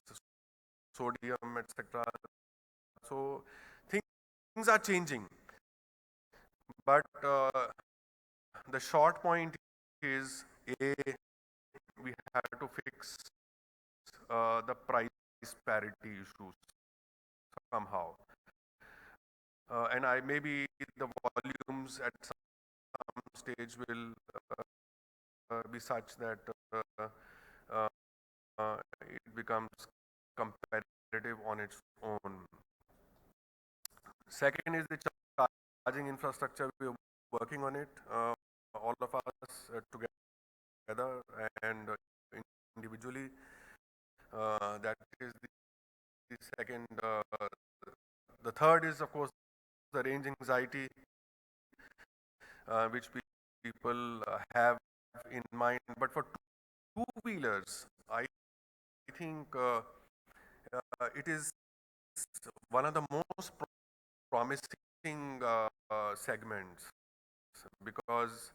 sodium, etc. So things are changing, but the short point is A, we have to fix the price parity issues somehow. And maybe the volumes at some stage will be such that uh, it becomes competitive on its own. Second is the charging infrastructure. We are working on it, all of us together and individually. That is the second. The third is, of course, the range anxiety, which people have in mind. But for two-wheelers, I think it is one of the most promising segments, because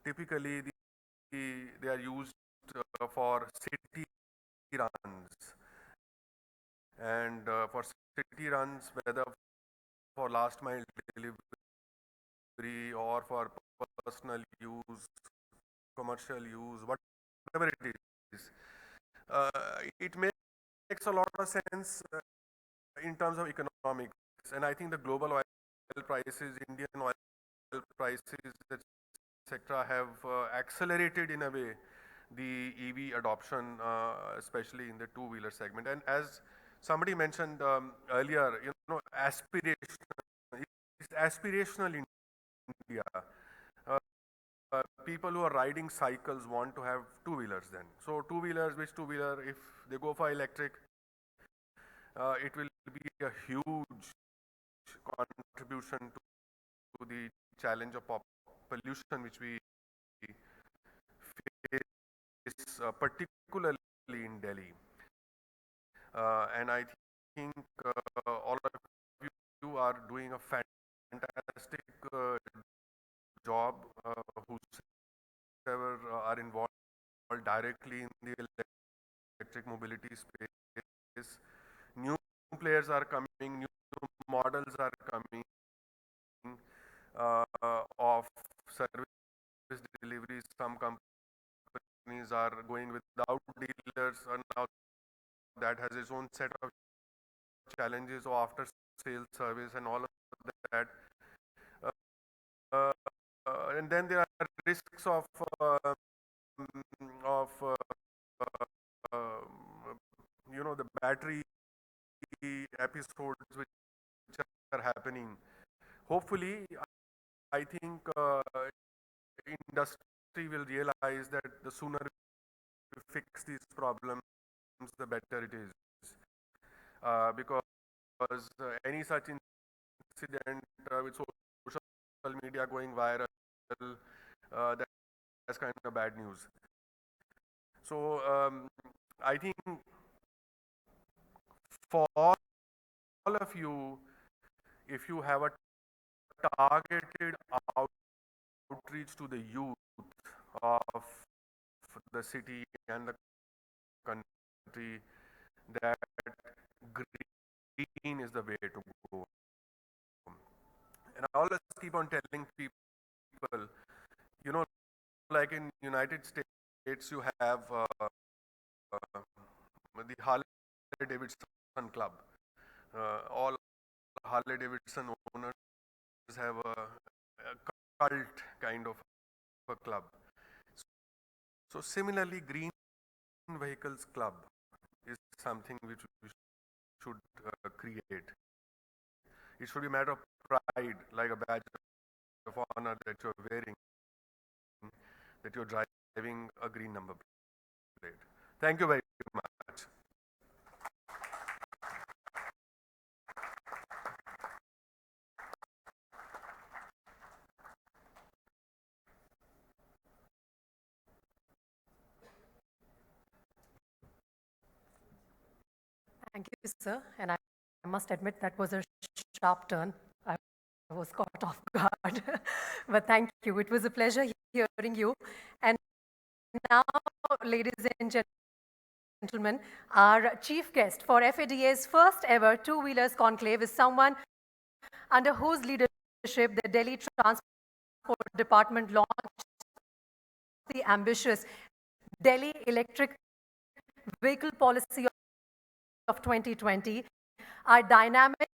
typically they are used for city runs, and for city runs, whether for last mile delivery or for personal use, commercial use, whatever it is, it makes a lot of sense in terms of economics. And I think the global oil prices, Indian oil prices, etc., have accelerated in a way the EV adoption, especially in the two-wheeler segment. And as somebody mentioned earlier, it's aspirational in India. People who are riding cycles want to have two-wheelers then. So which two-wheeler, if they go for electric, it will be a huge contribution to the challenge of pollution which we face, particularly in Delhi. And I think all of you are doing a fantastic job, whosoever are involved directly in the electric mobility space. New players are coming, new models are coming of service deliveries. Some companies are going without dealers, and now that has its own set of challenges of after sales service and all of that. And then there are risks of the battery episodes which are happening. Hopefully, I think industry will realize that the sooner we fix these problems, the better it is. Because any such incident with social media going viral, that's kind of bad news. So I think for all of you, if you have a targeted outreach to the youth of the city and the country, that green is the way to go. And I always keep on telling people, like in United States, you have the Harley-Davidson Club. All Harley-Davidson owners have a cult kind of a club. So similarly, Green Vehicles Club is something which we should create. It should be a matter of pride, like a badge of honor that you're wearing, that you're driving a green number plate. Thank you very much. Thank you, sir. And I must admit that was a sharp turn. I was caught off guard. But thank you. It was a pleasure hearing you. And now, ladies and gentlemen, our chief guest for FADA's first ever two-wheelers conclave is someone under whose leadership the Delhi Transport Department launched the ambitious Delhi Electric Vehicle Policy of 2020, our dynamic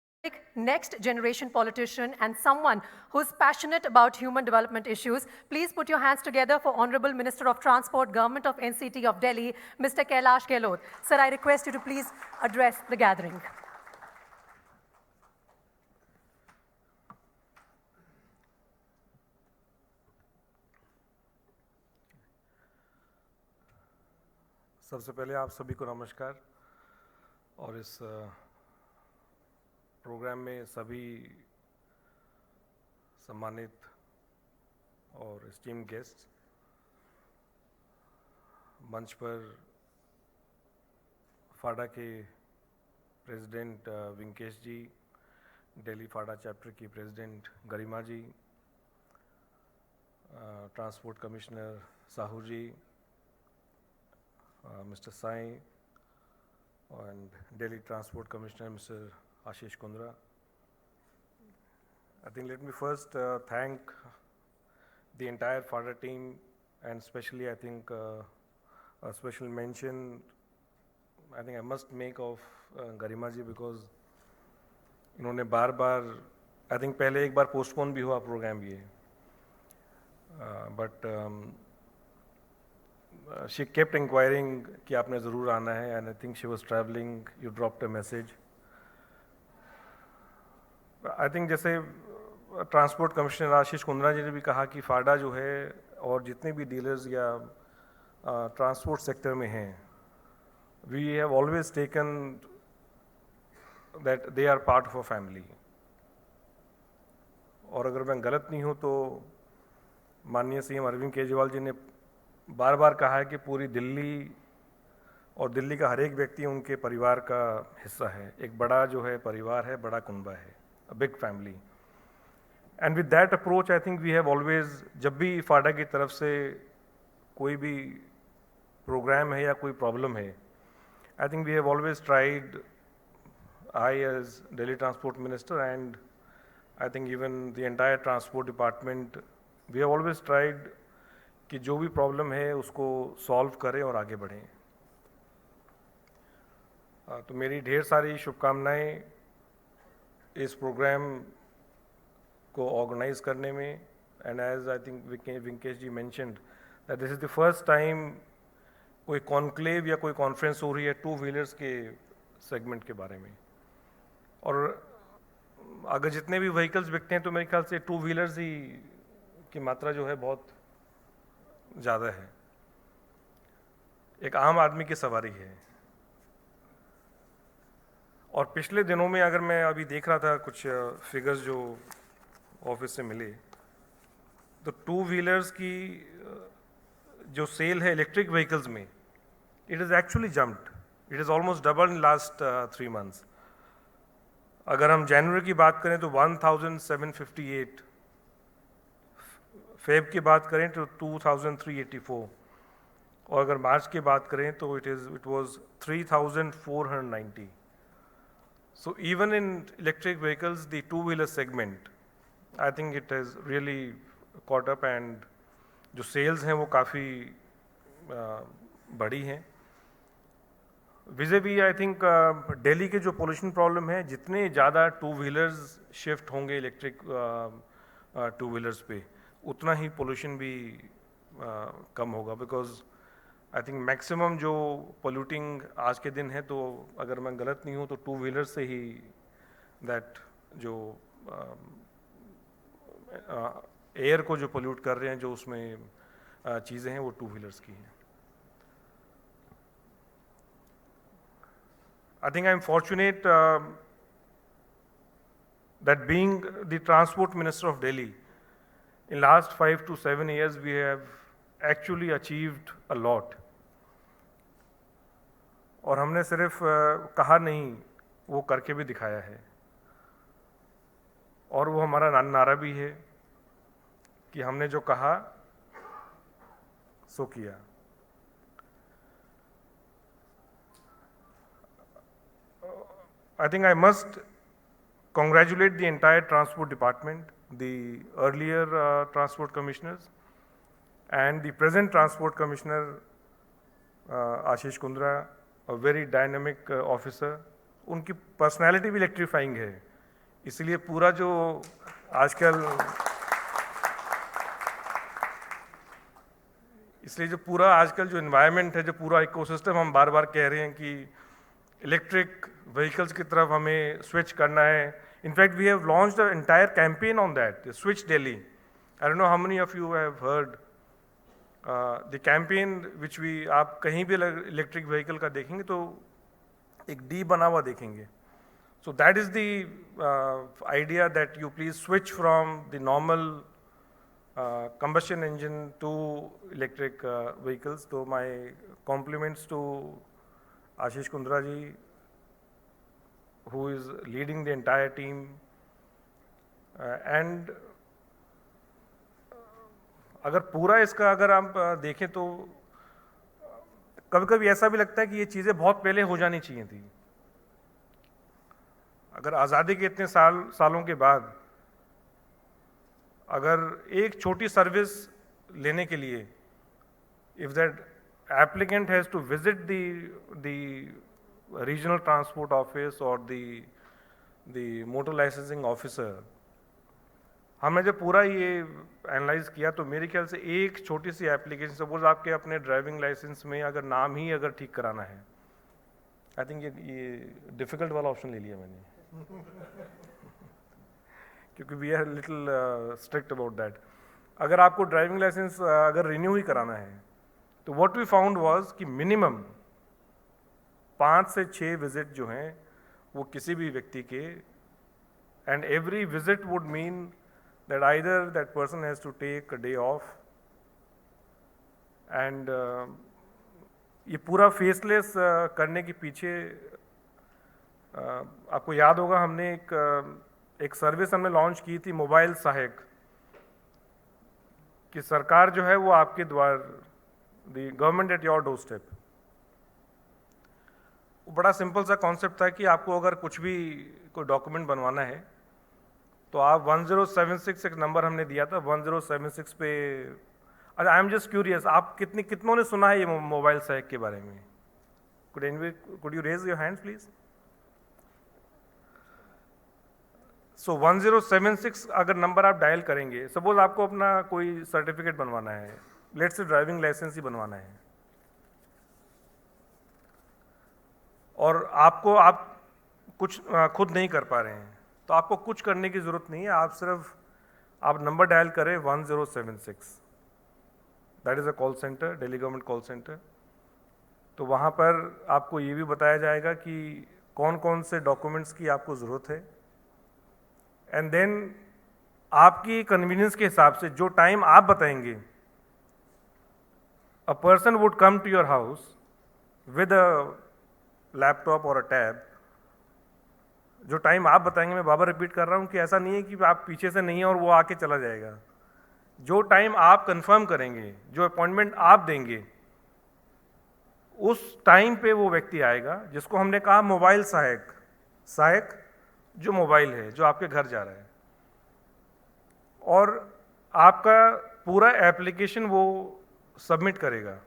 next generation politician and someone who's passionate about human development issues. Please put your hands together for Honorable Minister of Transport, Government of NCT of Delhi, Mr. Kailash Gahlot. Sir, I request you to please address the gathering. सबसे पहले आप सभी को नमस्कार और इस programme में सभी सम्मानित और एस्टीम्ड गेस्ट, मंच पर फाडा के president Vinkesh ji, Delhi FADA chapter की president Garima ji, transport commissioner Sahu ji, Mr. Sai, and Delhi Transport Commissioner, Mr. Ashish Kundra. I think let me first thank the entire FADA team, and especially I think a special mention I think I must make of Garima ji, because इन्होंने बार-बार I think पहले एक बार postpone भी हुआ programme ये, but she kept inquiring कि आपने ज़रूर आना है, and I think she was traveling. You dropped a message. I think जैसे ट्रांसपोर्ट कमिश्नर आशीष कुंद्रा जी ने भी कहा कि फाडा जो है और जितने भी डीलर्स या ट्रांसपोर्ट सेक्टर में हैं, we have always taken that they are part of a family. और अगर मैं गलत नहीं हूँ तो माननीय सीएम अरविंद केजरीवाल जी ने बार बार कहा है कि पूरी दिल्ली और दिल्ली का हर एक व्यक्ति उनके परिवार का हिस्सा है, एक बड़ा जो है परिवार है, बड़ा कुनबा है, a big family. And with that approach, I think we have always, जब भी फाडा की तरफ से कोई भी प्रोग्राम है या कोई प्रॉब्लम है, I think we have always tried, I as Delhi Transport Minister and I think even the entire Transport Department, we have always tried कि जो भी प्रॉब्लम है उसको सॉल्व करें और आगे बढ़ें. तो मेरी ढेर सारी शुभकामनाएं इस प्रोग्राम को ऑर्गेनाइज करने में. And as I think Vinkesh ji mentioned that this is the first time कोई कॉन्क्लेव या कोई कॉन्फ्रेंस हो रही है टू व्हीलर्स के सेगमेंट के बारे में. और अगर जितने भी व्हीकल्स बिकते हैं तो मेरे ख्याल से टू व्हीलर्स ही की मात्रा जो है बहुत ज़्यादा है, एक आम आदमी की सवारी है. और पिछले दिनों में अगर मैं अभी देख रहा था कुछ फिगर्स जो ऑफिस से मिले, तो टू व्हीलर्स की जो सेल है इलेक्ट्रिक व्हीकल्स में, it is actually jumped, it is almost double in last 3 months. अगर हम जनवरी की बात करें तो 1758, फेब की बात करें तो 2384, और अगर मार्च की बात करें तो it was 3490. So even in electric vehicles, the two-wheeler segment, I think it has really caught up and जो sales हैं वो काफ़ी बड़ी हैं. विज़े आई थिंक दिल्ली के जो पोल्यूशन प्रॉब्लम है, जितने ज़्यादा टू व्हीलर्स शिफ्ट होंगे इलेक्ट्रिक टू व्हीलर्स पे, उतना ही पोल्यूशन भी कम होगा. बिकॉज आई थिंक मैक्सिमम जो पोल्यूटिंग आज के दिन है, तो अगर मैं गलत नहीं हूँ तो टू व्हीलर से ही दैट जो एयर को जो पोल्यूट कर रहे हैं, जो उसमें चीज़ें हैं वो टू व्हीलर्स की हैं. I think I am fortunate that being the Transport Minister of Delhi, in last 5 to 7 years, we have actually achieved a lot. और हमने सिर्फ कहा नहीं, वो करके भी दिखाया है. और वो हमारा नारा भी है कि हमने जो कहा सो किया। I think I must congratulate the entire transport department, the earlier transport commissioners, and the present transport commissioner, Ashish Kundra, a very dynamic officer. उनकी personality भी electrifying है, इसलिए पूरा जो आजकल जो environment है, जो पूरा ecosystem हम बार बार कह रहे हैं कि इलेक्ट्रिक व्हीकल्स की तरफ हमें स्विच करना है। In fact we have launched the entire campaign on that, switch Delhi. I don't know how many of you have heard the campaign which we, आप कहीं भी इलेक्ट्रिक व्हीकल का देखेंगे तो एक डी बना हुआ देखेंगे। So that is the idea that you please switch from the normal combustion engine to electric vehicles. So my compliments to Ashish Kundra ji, who is leading the entire team, and अगर पूरा इसका अगर हम देखें तो कभी कभी ऐसा भी लगता है कि ये चीज़ें बहुत पहले हो जानी चाहिए थी। अगर आज़ादी के इतने सालों के बाद अगर एक छोटी सर्विस लेने के लिए, if that applicant has to visit the regional transport office or the motor licensing officer, हमने जब पूरा ये एनालाइज किया तो मेरे ख्याल से एक छोटी सी एप्लीकेशन, सपोज आपके अपने ड्राइविंग लाइसेंस में अगर नाम ही अगर ठीक कराना है, आई थिंक ये डिफिकल्ट वाला ऑप्शन ले लिया मैंने क्योंकि we are little strict about that. अगर आपको ड्राइविंग लाइसेंस अगर रिन्यू ही कराना है तो व्हाट वी फाउंड वाज कि मिनिमम 5 से 6 विजिट जो हैं वो किसी भी व्यक्ति के, and every visit would mean that either that person has to take a day off, and ये पूरा फेसलेस करने के पीछे आपको याद होगा हमने एक सर्विस हमने लॉन्च की थी, मोबाइल सहायक, कि सरकार जो है वो आपके द्वार, the government at your door step. वो बड़ा सिंपल सा कॉन्सेप्ट था कि आपको अगर कुछ भी कोई डॉक्यूमेंट बनवाना है तो आप 1076 एक नंबर हमने दिया था, 1076 पे। अच्छा, आई एम जस्ट क्यूरियस, आप कितनों ने सुना है ये मोबाइल सहायक के बारे में? Could you raise your hands please? So 1076 अगर नंबर आप डायल करेंगे, सपोज आपको अपना कोई सर्टिफिकेट बनवाना है, लेट्स से ड्राइविंग लाइसेंस ही बनवाना है, और आप कुछ खुद नहीं कर पा रहे हैं, तो आपको कुछ करने की ज़रूरत नहीं है, आप नंबर डायल करें 1076, that is a call centre, Delhi government call centre. तो वहाँ पर आपको ये भी बताया जाएगा कि कौन कौन से डॉक्यूमेंट्स की आपको ज़रूरत है, एंड देन आपकी कन्वीनियंस के हिसाब से जो टाइम आप बताएंगे, a person would come to your house with a laptop और अ टैब। जो टाइम आप बताएंगे, मैं बार बार रिपीट कर रहा हूँ कि ऐसा नहीं है कि आप पीछे से नहीं है और वो आके चला जाएगा। जो टाइम आप कंफर्म करेंगे, जो अपॉइंटमेंट आप देंगे, उस टाइम पे वो व्यक्ति आएगा, जिसको हमने कहा मोबाइल सहायक जो मोबाइल है, जो आपके घर जा रहा है, और आपका पूरा एप्लीकेशन वो सबमिट करेगा,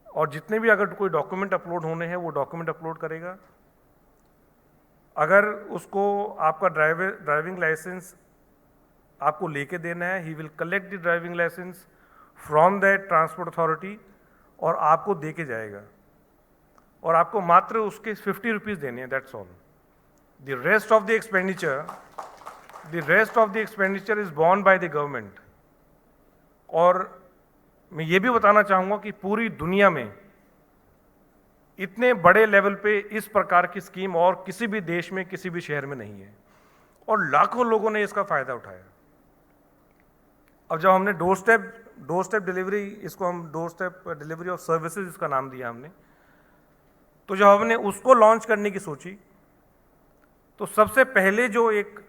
और जितने भी अगर कोई डॉक्यूमेंट अपलोड होने हैं वो डॉक्यूमेंट अपलोड करेगा। अगर उसको आपका ड्राइविंग लाइसेंस आपको लेके देना है, he will collect the driving licence from that transport authority और आपको दे के जाएगा, और आपको मात्र उसके 50 रुपीज़ देने हैं, that's all. The rest of the expenditure is born by the government. और मैं ये भी बताना चाहूँगा कि पूरी दुनिया में इतने बड़े लेवल पे इस प्रकार की स्कीम और किसी भी देश में, किसी भी शहर में नहीं है, और लाखों लोगों ने इसका फ़ायदा उठाया। अब जब हमने डोर स्टेप डिलीवरी, इसको हम door step delivery of services इसका नाम दिया हमने, तो जब हमने उसको लॉन्च करने की सोची तो सबसे पहले जो एक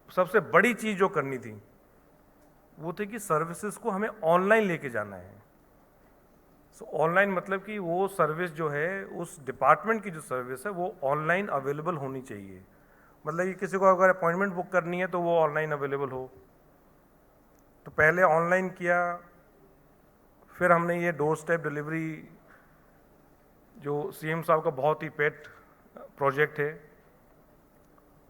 सबसे बड़ी चीज़ जो करनी थी वो थी कि सर्विसेज को हमें ऑनलाइन लेके जाना है। सो ऑनलाइन मतलब कि वो सर्विस जो है, उस डिपार्टमेंट की जो सर्विस है वो ऑनलाइन अवेलेबल होनी चाहिए। मतलब कि किसी को अगर अपॉइंटमेंट बुक करनी है तो वो ऑनलाइन अवेलेबल हो। तो पहले ऑनलाइन किया, फिर हमने ये डोर स्टेप डिलीवरी जो सीएम साहब का बहुत ही पेट प्रोजेक्ट है,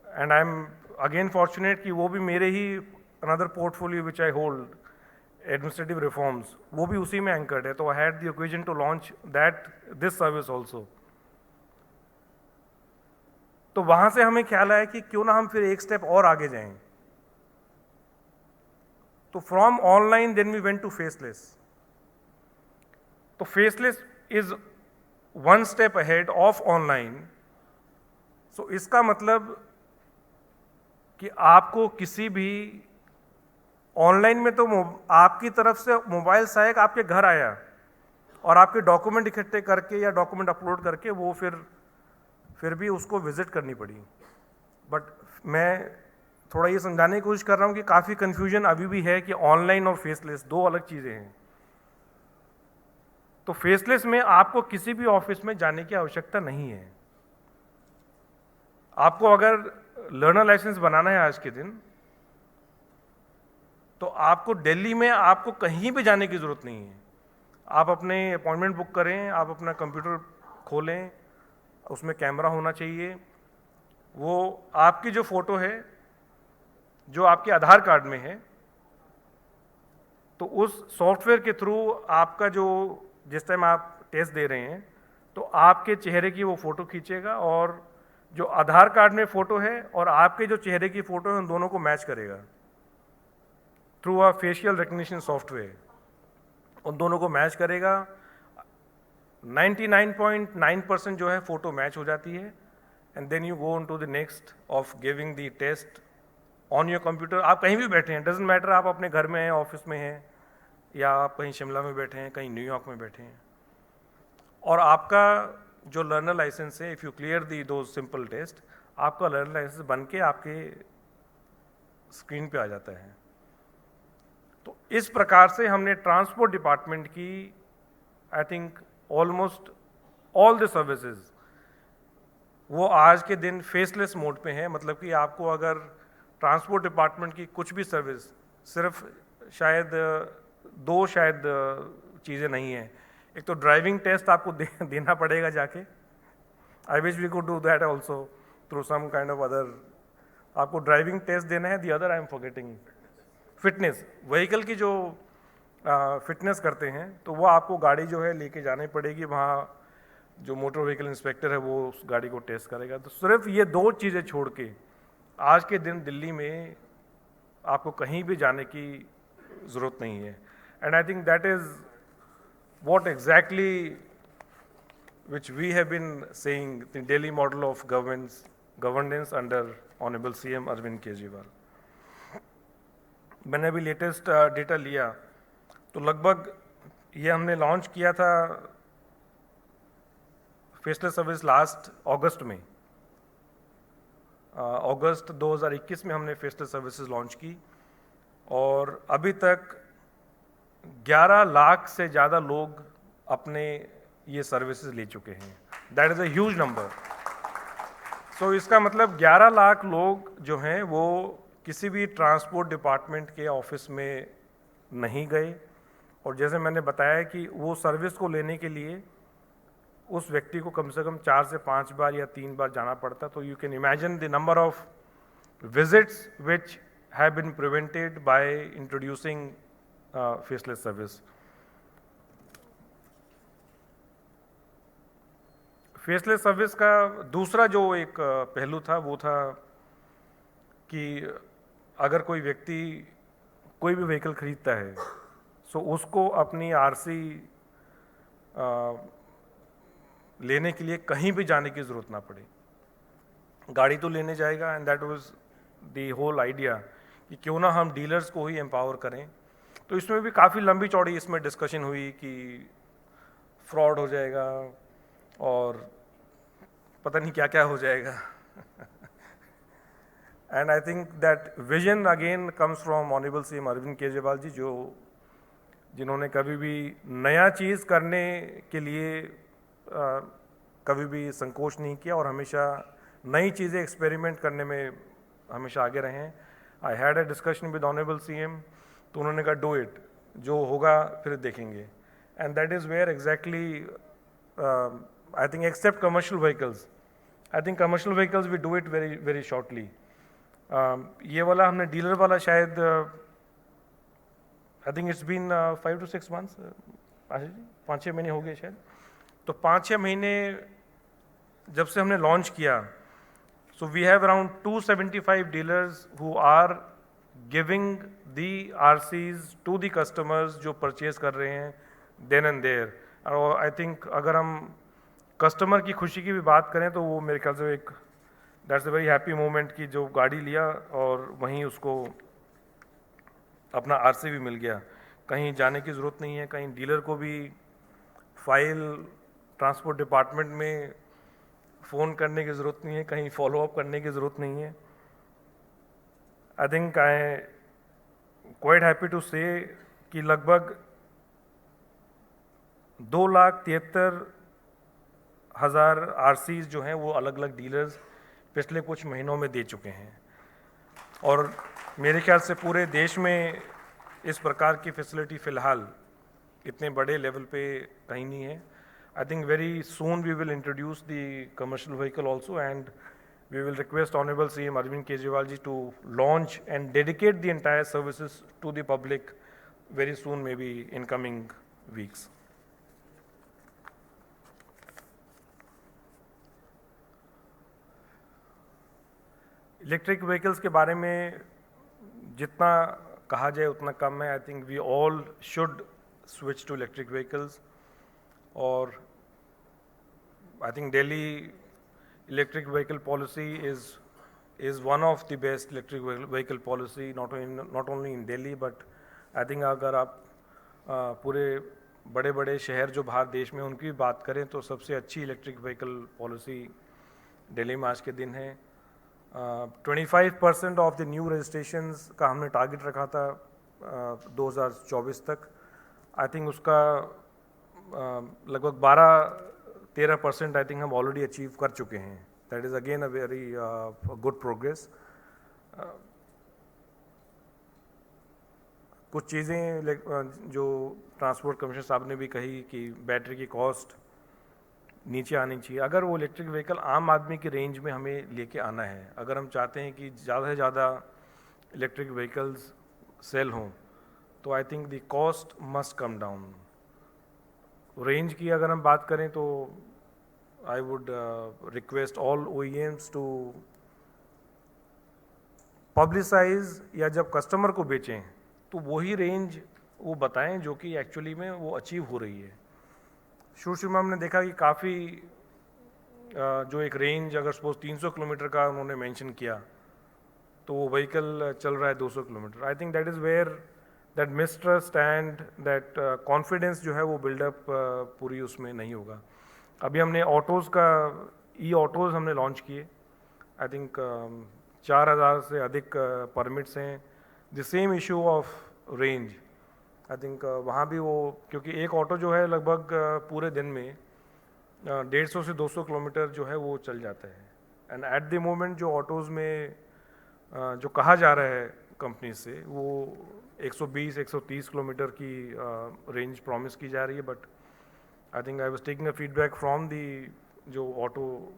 and I am again fortunate कि वो भी मेरे ही another portfolio which I hold, administrative reforms, वो भी उसी में एंकर्ड है। तो I had the occasion to launch that this service also. तो वहां से हमें ख्याल आया कि क्यों ना हम फिर एक स्टेप और आगे जाएं। तो from online then we went to faceless. तो faceless is one step ahead of online. So इसका मतलब कि आपको किसी भी ऑनलाइन में तो आपकी तरफ से मोबाइल सहायक आपके घर आया और आपके डॉक्यूमेंट इकट्ठे करके या डॉक्यूमेंट अपलोड करके वो फिर भी उसको विजिट करनी पड़ी। बट मैं थोड़ा ये समझाने की कोशिश कर रहा हूँ कि काफ़ी कन्फ्यूजन अभी भी है कि ऑनलाइन और फेसलेस दो अलग चीज़ें हैं। तो फेसलेस में आपको किसी भी ऑफिस में जाने की आवश्यकता नहीं है। आपको अगर लर्नर लाइसेंस बनाना है आज के दिन, तो आपको दिल्ली में आपको कहीं भी जाने की ज़रूरत नहीं है। आप अपने अपॉइंटमेंट बुक करें, आप अपना कंप्यूटर खोलें, उसमें कैमरा होना चाहिए, वो आपकी जो फ़ोटो है जो आपके आधार कार्ड में है, तो उस सॉफ्टवेयर के थ्रू आपका जो जिस टाइम आप टेस्ट दे रहे हैं तो आपके चेहरे की वो फ़ोटो खींचेगा और जो आधार कार्ड में फ़ोटो है और आपके जो चेहरे की फ़ोटो है उन दोनों को मैच करेगा through a facial recognition software. उन दोनों को मैच करेगा। 99.9% जो है फ़ोटो मैच हो जाती है, and then you go on to the next of giving the test on your computer. आप कहीं भी बैठे हैं, डजेंट मैटर, आप अपने घर में हैं, ऑफिस में हैं, या आप कहीं शिमला में बैठे हैं, कहीं न्यूयॉर्क में बैठे हैं, और आपका जो लर्नर लाइसेंस है, इफ़ यू क्लियर दी दो सिंपल टेस्ट, आपका लर्नर लाइसेंस बन के आपके स्क्रीन पे आ जाता है। तो इस प्रकार से हमने ट्रांसपोर्ट डिपार्टमेंट की I think almost all the services वो आज के दिन फेसलेस मोड पे हैं। मतलब कि आपको अगर ट्रांसपोर्ट डिपार्टमेंट की कुछ भी सर्विस, सिर्फ शायद दो चीज़ें नहीं हैं। एक तो ड्राइविंग टेस्ट आपको देना पड़ेगा जाके, I wish we could do that also through some kind of other, आपको ड्राइविंग टेस्ट देना है। The other I am forgetting, fitness, vehicle की जो फिटनेस करते हैं तो वो आपको गाड़ी जो है लेके जानी पड़ेगी, वहाँ जो मोटर व्हीकल इंस्पेक्टर है वो उस गाड़ी को टेस्ट करेगा। तो सिर्फ ये दो चीज़ें छोड़ के आज के दिन दिल्ली में आपको कहीं भी जाने की ज़रूरत नहीं है। And I think that is what exactly which we have been saying the Delhi model of governance under Hon'ble CM Arvind Kejriwal। मैंने अभी लेटेस्ट डेटा लिया तो लगभग ये हमने लॉन्च किया था फेसलेस सर्विस लास्ट अगस्त में, अगस्त 2021 में हमने फेसलेस सर्विसेज लॉन्च की, और अभी तक 11 लाख से ज़्यादा लोग अपने ये सर्विसेज ले चुके हैं। That is a huge number. So इसका मतलब 11 लाख लोग जो हैं वो किसी भी ट्रांसपोर्ट डिपार्टमेंट के ऑफिस में नहीं गए, और जैसे मैंने बताया कि वो सर्विस को लेने के लिए उस व्यक्ति को कम से कम 4 से 5 बार या 3 बार जाना पड़ता। तो you can imagine the number of visits which have been prevented by introducing faceless service. Faceless service का दूसरा जो एक पहलू था वो था कि अगर कोई व्यक्ति कोई भी व्हीकल खरीदता है सो उसको अपनी आरसी लेने के लिए कहीं भी जाने की ज़रूरत ना पड़े, गाड़ी तो लेने जाएगा। And that was the whole idea कि क्यों ना हम डीलर्स को ही एम्पावर करें। तो इसमें भी काफ़ी लंबी चौड़ी इसमें डिस्कशन हुई कि फ्रॉड हो जाएगा और पता नहीं क्या क्या हो जाएगा, And I think that vision again comes from Honorable CM Arvind Kejriwal ji, जिन्होंने कभी भी नया चीज़ करने के लिए कभी भी संकोच नहीं किया और हमेशा नई चीज़ें एक्सपेरिमेंट करने में हमेशा आगे रहे हैं. I had a discussion with honourable CM, तो उन्होंने कहा डू इट, जो होगा फिर देखेंगे. And that is where exactly I think except commercial vehicles, I think commercial vehicles we do it very very shortly. ये वाला हमने डीलर वाला शायद I think it's been 5 to 6 months, Ashish ji 5-6 महीने हो गए शायद. तो 5-6 महीने जब से हमने लॉन्च किया, so we have around 275 dealers who are giving the RCs to the customers जो परचेज कर रहे हैं देन एंड देयर. और आई थिंक अगर हम कस्टमर की खुशी की भी बात करें तो वो मेरे ख्याल से एक that's a very happy moment कि जो गाड़ी लिया और वहीं उसको अपना RC भी मिल गया. कहीं जाने की ज़रूरत नहीं है, कहीं डीलर को भी फाइल ट्रांसपोर्ट डिपार्टमेंट में फ़ोन करने की ज़रूरत नहीं है, कहीं फॉलोअप करने की ज़रूरत नहीं है. I think I quite happy to say कि लगभग 2,73,000 RCs जो हैं वो अलग अलग डीलर्स पिछले कुछ महीनों में दे चुके हैं. और मेरे ख्याल से पूरे देश में इस प्रकार की फैसिलिटी फ़िलहाल इतने बड़े लेवल पे कहीं नहीं है. I think very soon we will introduce the commercial vehicle also, and we will request Honorable CM Arvind Kejriwal ji to launch and dedicate the entire services to the public very soon, maybe in coming weeks. Electric vehicles के बारे में जितना कहा जाए उतना कम है. I think we all should switch to electric vehicles. और I think Delhi electric vehicle policy is one of the best electric vehicle policy, not only in Delhi, but I think अगर आप पूरे बड़े बड़े शहर जो बाहर देश में उनकी बात करें तो सबसे अच्छी इलेक्ट्रिक व्हीकल पॉलिसी दिल्ली में आज के दिन है. 25% ऑफ द न्यू रजिस्ट्रेशंस का हमने टारगेट रखा था 2024 तक. आई थिंक उसका लगभग 12-13% आई थिंक हम ऑलरेडी अचीव कर चुके हैं. That is again a very good progress. कुछ चीज़ें जो ट्रांसपोर्ट कमिश्नर साहब ने भी कही कि बैटरी की कॉस्ट नीचे आनी चाहिए. अगर वो इलेक्ट्रिक व्हीकल आम आदमी की रेंज में हमें लेके आना है, अगर हम चाहते हैं कि ज़्यादा से ज़्यादा इलेक्ट्रिक व्हीकल्स सेल हों, तो I think the cost must come down. Range की अगर हम बात करें तो I would request all OEMs to publicize या जब कस्टमर को बेचें तो वही रेंज वो बताएं जो कि एक्चुअली में वो अचीव हो रही है. शुरू में हमने देखा कि काफ़ी जो एक रेंज अगर सपोज 300 किलोमीटर का उन्होंने मेंशन किया तो वो व्हीकल चल रहा है 200 kilometre. I think that is where that mistrust and that confidence जो है वो बिल्डअप पूरी उसमें नहीं होगा. अभी हमने ऑटोज़ का ऑटोज़ हमने लॉन्च किए. आई थिंक 4,000 से अधिक परमिट्स हैं. The same issue of range, I think वहाँ भी वो, क्योंकि एक ऑटो जो है लगभग पूरे दिन में 150 से 200 किलोमीटर जो है वो चल जाता है. एंड एट द मोमेंट जो ऑटोज़ में जो कहा जा रहा है कंपनी से वो 120-130 किलोमीटर की रेंज प्रॉमिस की जा रही है. But I think I was taking a feedback from the जो ऑटो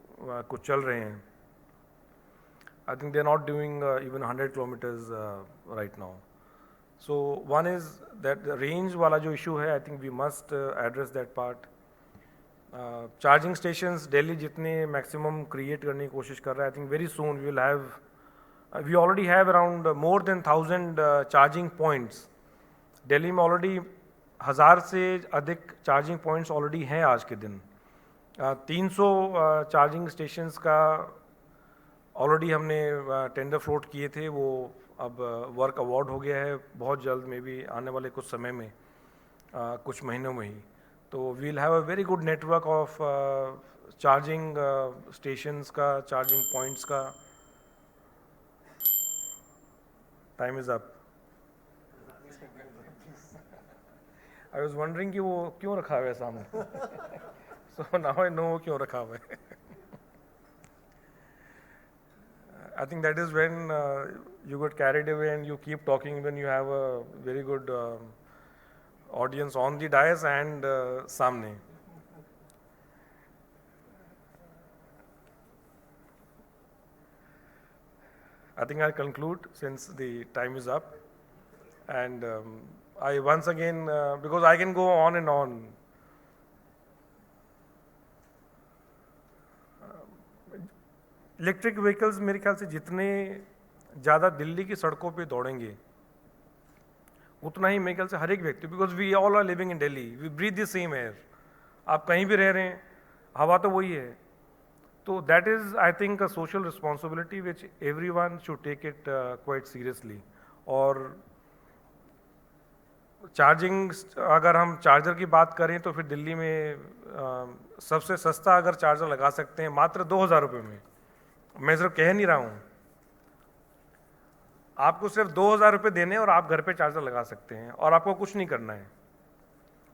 कुछ चल रहे हैं. I think they are not doing even 100 kilometres right now. So one is that range वाला जो इशू है, I think we must address that part. Charging stations Delhi जितने maximum create करने की कोशिश कर रहा है. I think very soon we will have, we already have around more than 1,000 charging points. Delhi में ऑलरेडी 1,000 से अधिक चार्जिंग पॉइंट्स ऑलरेडी हैं आज के दिन. 300 चार्जिंग स्टेशंस का ऑलरेडी हमने टेंडर फ्लोट किए थे. वो अब वर्क अवार्ड हो गया है. बहुत जल्द में भी आने वाले कुछ समय में कुछ महीनों में ही, तो we will have a very good network of charging stations का, चार्जिंग पॉइंट्स का. Time is up. I was wondering कि वो क्यों रखा हुआ है सामने। सो नाउ आई नो क्यों रखा हुआ है। I think that is when you get carried away and you keep talking when you have a very good audience on the dais and samne. I think I'll conclude since the time is up, and I once again, because I can go on and on. Electric vehicles मेरे ख्याल से जितने ज़्यादा दिल्ली की सड़कों पे दौड़ेंगे उतना ही मेरे ख्याल से हर एक व्यक्ति, because we all are living in Delhi, we breathe the same air, आप कहीं भी रह रहे हैं हवा तो वही है। So that is I think a social responsibility which every one should take it quite seriously. और चार्जिंग, अगर हम चार्जर की बात करें तो फिर दिल्ली में सबसे सस्ता अगर चार्जर लगा सकते हैं मात्र 2,000 रुपये में, मैं सिर्फ कह नहीं रहा हूँ, आपको सिर्फ 2,000 रुपये देने और आप घर पे चार्जर लगा सकते हैं और आपको कुछ नहीं करना है।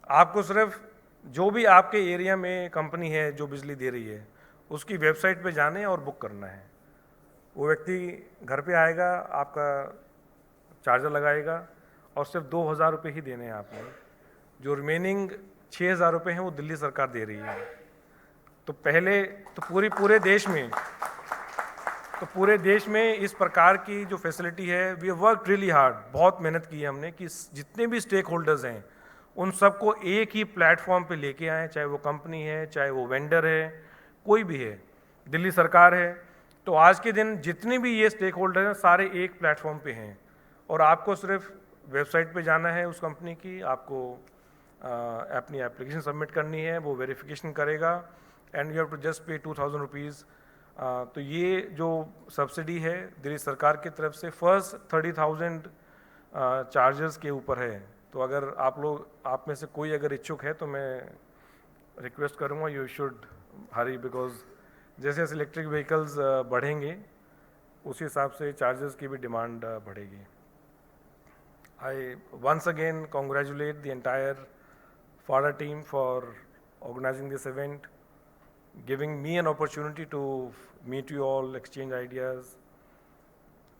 आपको सिर्फ जो भी आपके एरिया में कंपनी है जो बिजली दे रही है उसकी वेबसाइट पे जाने और बुक करना है। वो व्यक्ति घर पे आएगा, आपका चार्जर लगाएगा और सिर्फ 2,000 रुपये ही देने हैं आपने। जो रिमेनिंग 6,000 रुपये हैं वो दिल्ली सरकार दे रही है। तो पहले तो पूरे देश में इस प्रकार की जो फैसिलिटी है, वी वर्क रियली हार्ड, बहुत मेहनत की है हमने कि जितने भी स्टेक होल्डर्स हैं उन सबको एक ही प्लेटफॉर्म पे लेके आएँ, चाहे वो कंपनी है, चाहे वो वेंडर है, कोई भी है, दिल्ली सरकार है। तो आज के दिन जितने भी ये स्टेक होल्डर हैं सारे एक प्लेटफॉर्म पे हैं और आपको सिर्फ वेबसाइट पे जाना है उस कंपनी की, आपको अपनी एप्लीकेशन सबमिट करनी है, वो वेरिफिकेशन करेगा and you have to just pay 2,000 rupees. तो ये जो सब्सिडी है दिल्ली सरकार की तरफ से फर्स्ट 30,000 चार्जर्स के ऊपर है। तो अगर आप में से कोई अगर इच्छुक है तो मैं रिक्वेस्ट करूँगा यू शुड हरी, बिकॉज जैसे जैसे इलेक्ट्रिक व्हीकल्स बढ़ेंगे उसी हिसाब से चार्जर्स की भी डिमांड बढ़ेगी। I once again congratulate the entire FADA team for organizing this event, giving me an opportunity to meet you all, exchange ideas.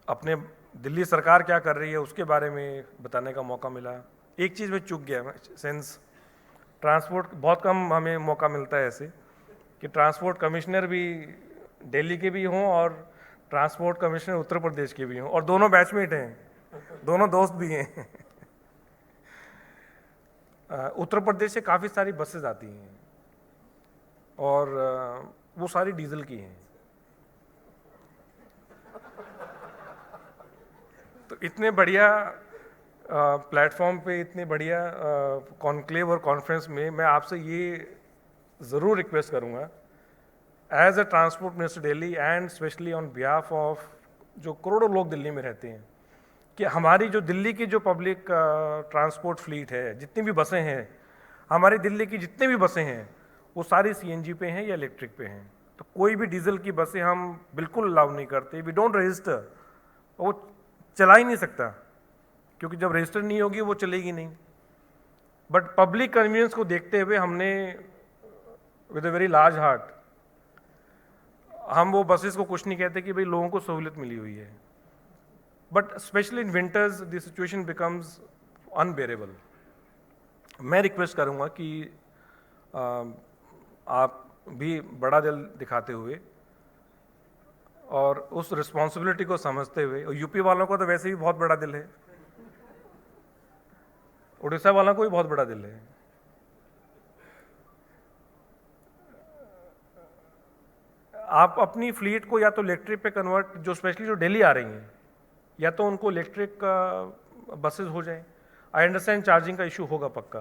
अपने दिल्ली सरकार क्या कर रही है उसके बारे में बताने का मौका मिला। एक चीज़ में चूक गया, सेंस ट्रांसपोर्ट बहुत कम हमें मौका मिलता है ऐसे कि ट्रांसपोर्ट कमिश्नर भी दिल्ली के भी हों और ट्रांसपोर्ट कमिश्नर उत्तर प्रदेश के भी हों और दोनों बैचमेट हैं, दोनों दोस्त भी हैं। उत्तर प्रदेश से काफ़ी सारी बसेस आती हैं और वो सारी डीजल की हैं। तो इतने बढ़िया प्लेटफॉर्म पे, इतने बढ़िया कॉन्क्लेव और कॉन्फ्रेंस में मैं आपसे ये ज़रूर रिक्वेस्ट करूँगा as a transport minister Delhi and specially on behalf of जो करोड़ों लोग दिल्ली में रहते हैं कि हमारी जो दिल्ली की जो पब्लिक ट्रांसपोर्ट फ्लीट है, जितनी भी बसें हैं, हमारी दिल्ली की जितनी भी बसें हैं वो सारी सीएनजी पे हैं या इलेक्ट्रिक पे हैं। तो कोई भी डीजल की बसें हम बिल्कुल अलाउ नहीं करते, वी डोंट रजिस्टर। वो चला ही नहीं सकता क्योंकि जब रजिस्टर नहीं होगी वो चलेगी नहीं। बट पब्लिक कन्वीनियंस को देखते हुए हमने with a very large heart, हम वो बसेस को कुछ नहीं कहते कि भाई लोगों को सहूलियत मिली हुई है, but specially in winters the situation becomes unbearable. मैं रिक्वेस्ट करूंगा कि आप भी बड़ा दिल दिखाते हुए और उस रिस्पॉन्सिबिलिटी को समझते हुए, और यूपी वालों को तो वैसे भी बहुत बड़ा दिल है, उड़ीसा वालों को भी बहुत बड़ा दिल है, आप अपनी फ्लीट को या तो इलेक्ट्रिक पे कन्वर्ट, जो स्पेशली जो दिल्ली आ रही हैं, या तो उनको इलेक्ट्रिक बसेस हो जाए। आई अंडरस्टैंड चार्जिंग का इशू होगा पक्का,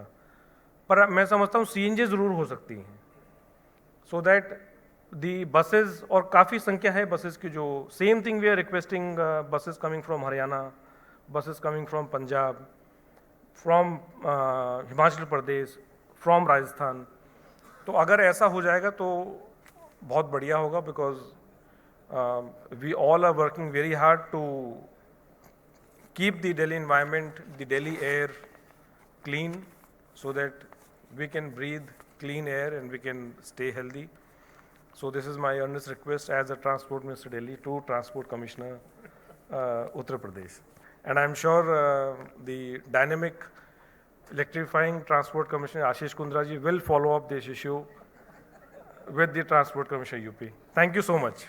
पर मैं समझता हूँ सीएनजी ज़रूर हो सकती हैं, सो दैट दी बसेस, और काफ़ी संख्या है बसेस की, जो same thing we are requesting buses coming from Haryana, buses coming from Punjab, from Himachal Pradesh, from Rajasthan. तो अगर ऐसा हो जाएगा तो बहुत बढ़िया होगा, because we all are working very hard to keep the Delhi environment, the Delhi air clean so that we can breathe clean air and we can stay healthy. So this is my earnest request as a Transport Minister Delhi to Transport Commissioner Uttar Pradesh. And I'm sure the dynamic electrifying Transport Commissioner Ashish Kundra ji will follow up this issue with the Transport Commissioner UP. Thank you so much.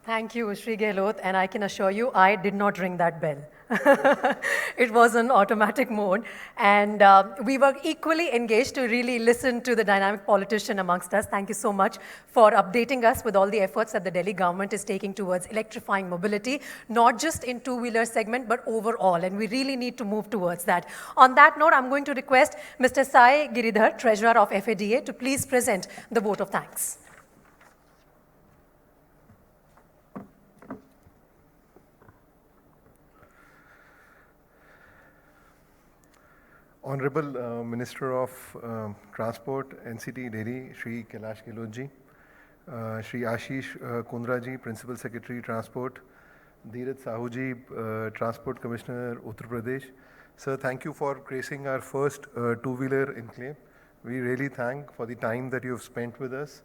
Thank you, Shri Gahlot, and I can assure you, I did not ring that bell. It was on automatic mode, and we were equally engaged to really listen to the dynamic politician amongst us. Thank you so much for updating us with all the efforts that the Delhi government is taking towards electrifying mobility, not just in two-wheeler segment, but overall, and we really need to move towards that. On that note, I'm going to request Mr. Sai Giridhar, Treasurer of FADA, to please present the vote of thanks. Honorable Minister of Transport, NCT Delhi, Shri Kailash Gahlot ji, Shri Ashish Kundra ji, Principal Secretary Transport, Dheeraj Sahu ji, Transport Commissioner Uttar Pradesh. Sir, thank you for gracing our first two-wheeler enclave. We really thank for the time that you have spent with us.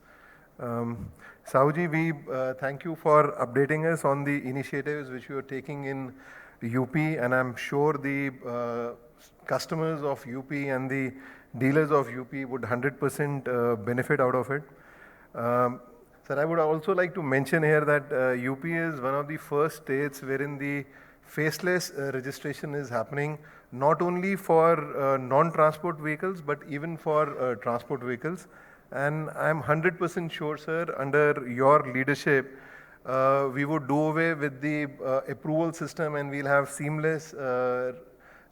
Sahu ji, we thank you for updating us on the initiatives which you are taking in UP, and I'm sure the customers of UP and the dealers of UP would 100% benefit out of it. Sir, I would also like to mention here that UP is one of the first states wherein the faceless registration is happening, not only for non-transport vehicles, but even for transport vehicles. And I'm 100% sure, sir, under your leadership, we would do away with the approval system and we'll have seamless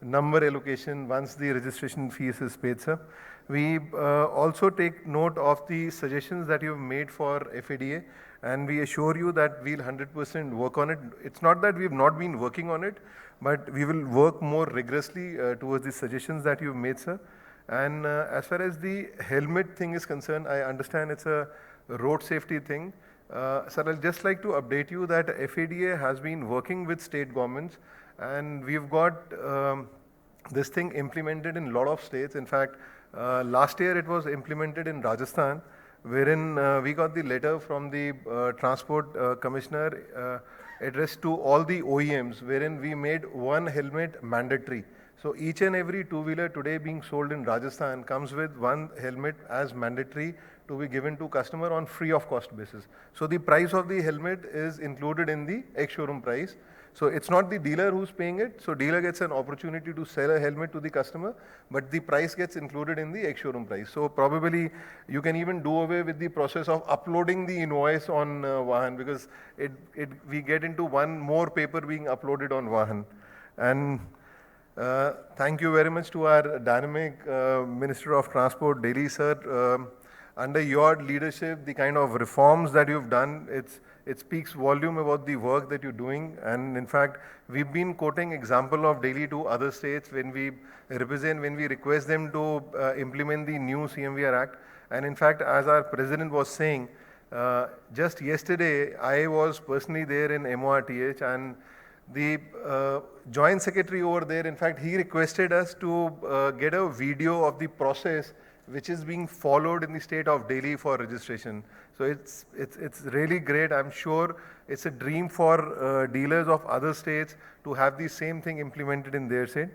number allocation once the registration fees is paid, sir. We also take note of the suggestions that you've made for FADA, and we assure you that we'll 100% work on it. It's not that we've not been working on it, but we will work more rigorously towards the suggestions that you've made, sir. And as far as the helmet thing is concerned, I understand it's a road safety thing. Sir, I'll just like to update you that FADA has been working with state governments, and we've got this thing implemented in a lot of states. In fact, last year it was implemented in Rajasthan, wherein we got the letter from the Transport Commissioner addressed to all the OEMs, wherein we made one helmet mandatory. So each and every two-wheeler today being sold in Rajasthan comes with one helmet as mandatory to be given to customer on free of cost basis. So the price of the helmet is included in the ex-showroom price. So it's not the dealer who's paying it. So dealer gets an opportunity to sell a helmet to the customer, but the price gets included in the ex-showroom price. So probably you can even do away with the process of uploading the invoice on Vahan, because we get into one more paper being uploaded on Vahan. And thank you very much to our dynamic Minister of Transport, Delhi, sir. Under your leadership, the kind of reforms that you've done, it speaks volume about the work that you're doing. And in fact, we've been quoting example of Delhi to other states when we request them to implement the new CMVR Act. And in fact, as our President was saying, just yesterday, I was personally there in MORTH, and the Joint Secretary over there, in fact, he requested us to get a video of the process which is being followed in the state of Delhi for registration. So it's really great. I'm sure it's a dream for dealers of other states to have the same thing implemented in their state.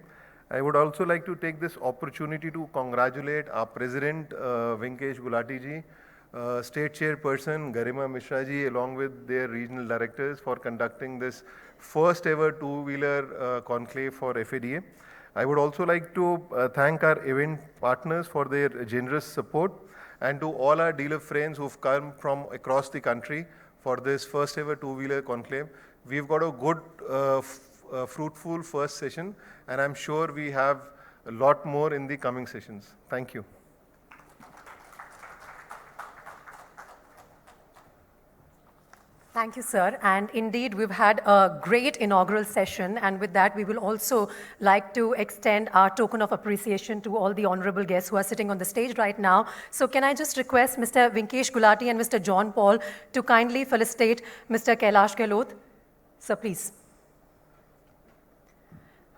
I would also like to take this opportunity to congratulate our President, Vinkesh Gulati ji, State Chairperson, Garima Misra ji, along with their regional directors for conducting this first ever two-wheeler conclave for FADA. I would also like to thank our event partners for their generous support, and to all our dealer friends who've come from across the country for this first ever two-wheeler conclave. We've got a good, fruitful first session, and I'm sure we have a lot more in the coming sessions. Thank you. Thank you, sir. And indeed, we've had a great inaugural session. And with that, we will also like to extend our token of appreciation to all the honorable guests who are sitting on the stage right now. So can I just request Mr. Vinkesh Gulati and Mr. John Paul to kindly felicitate Mr. Kailash Gahlot? Sir, please.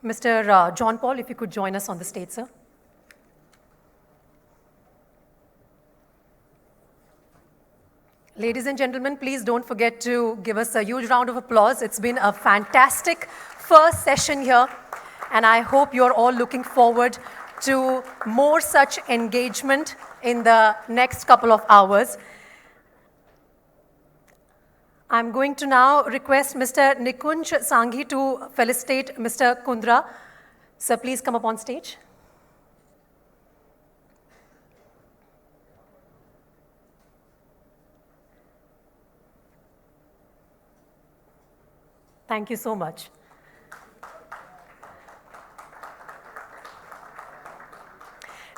Mr. John Paul, if you could join us on the stage, sir. Ladies and gentlemen, please don't forget to give us a huge round of applause. It's been a fantastic first session here, and I hope you're all looking forward to more such engagement in the next couple of hours. I'm going to now request Mr. Nikunj Sanghi to felicitate Mr. Kundra. Sir, please come up on stage. Thank you so much.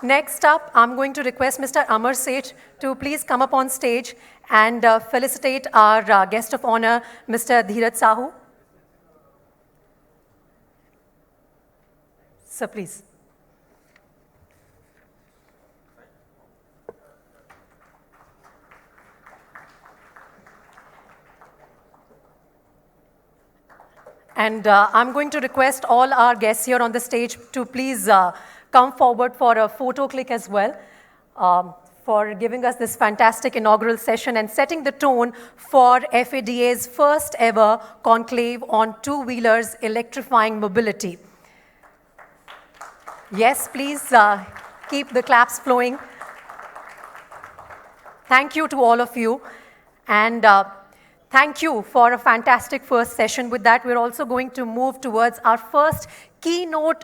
Next up, I'm going to request Mr. Amar Seth to please come up on stage and felicitate our guest of honor, Mr. Dheeraj Sahu. Sir, please. And I'm going to request all our guests here on the stage to please come forward for a photo click as well, for giving us this fantastic inaugural session and setting the tone for FADA's first ever conclave on two-wheelers electrifying mobility. Yes, please keep the claps flowing. Thank you to all of you. And thank you for a fantastic first session. With that, we're also going to move towards our first keynote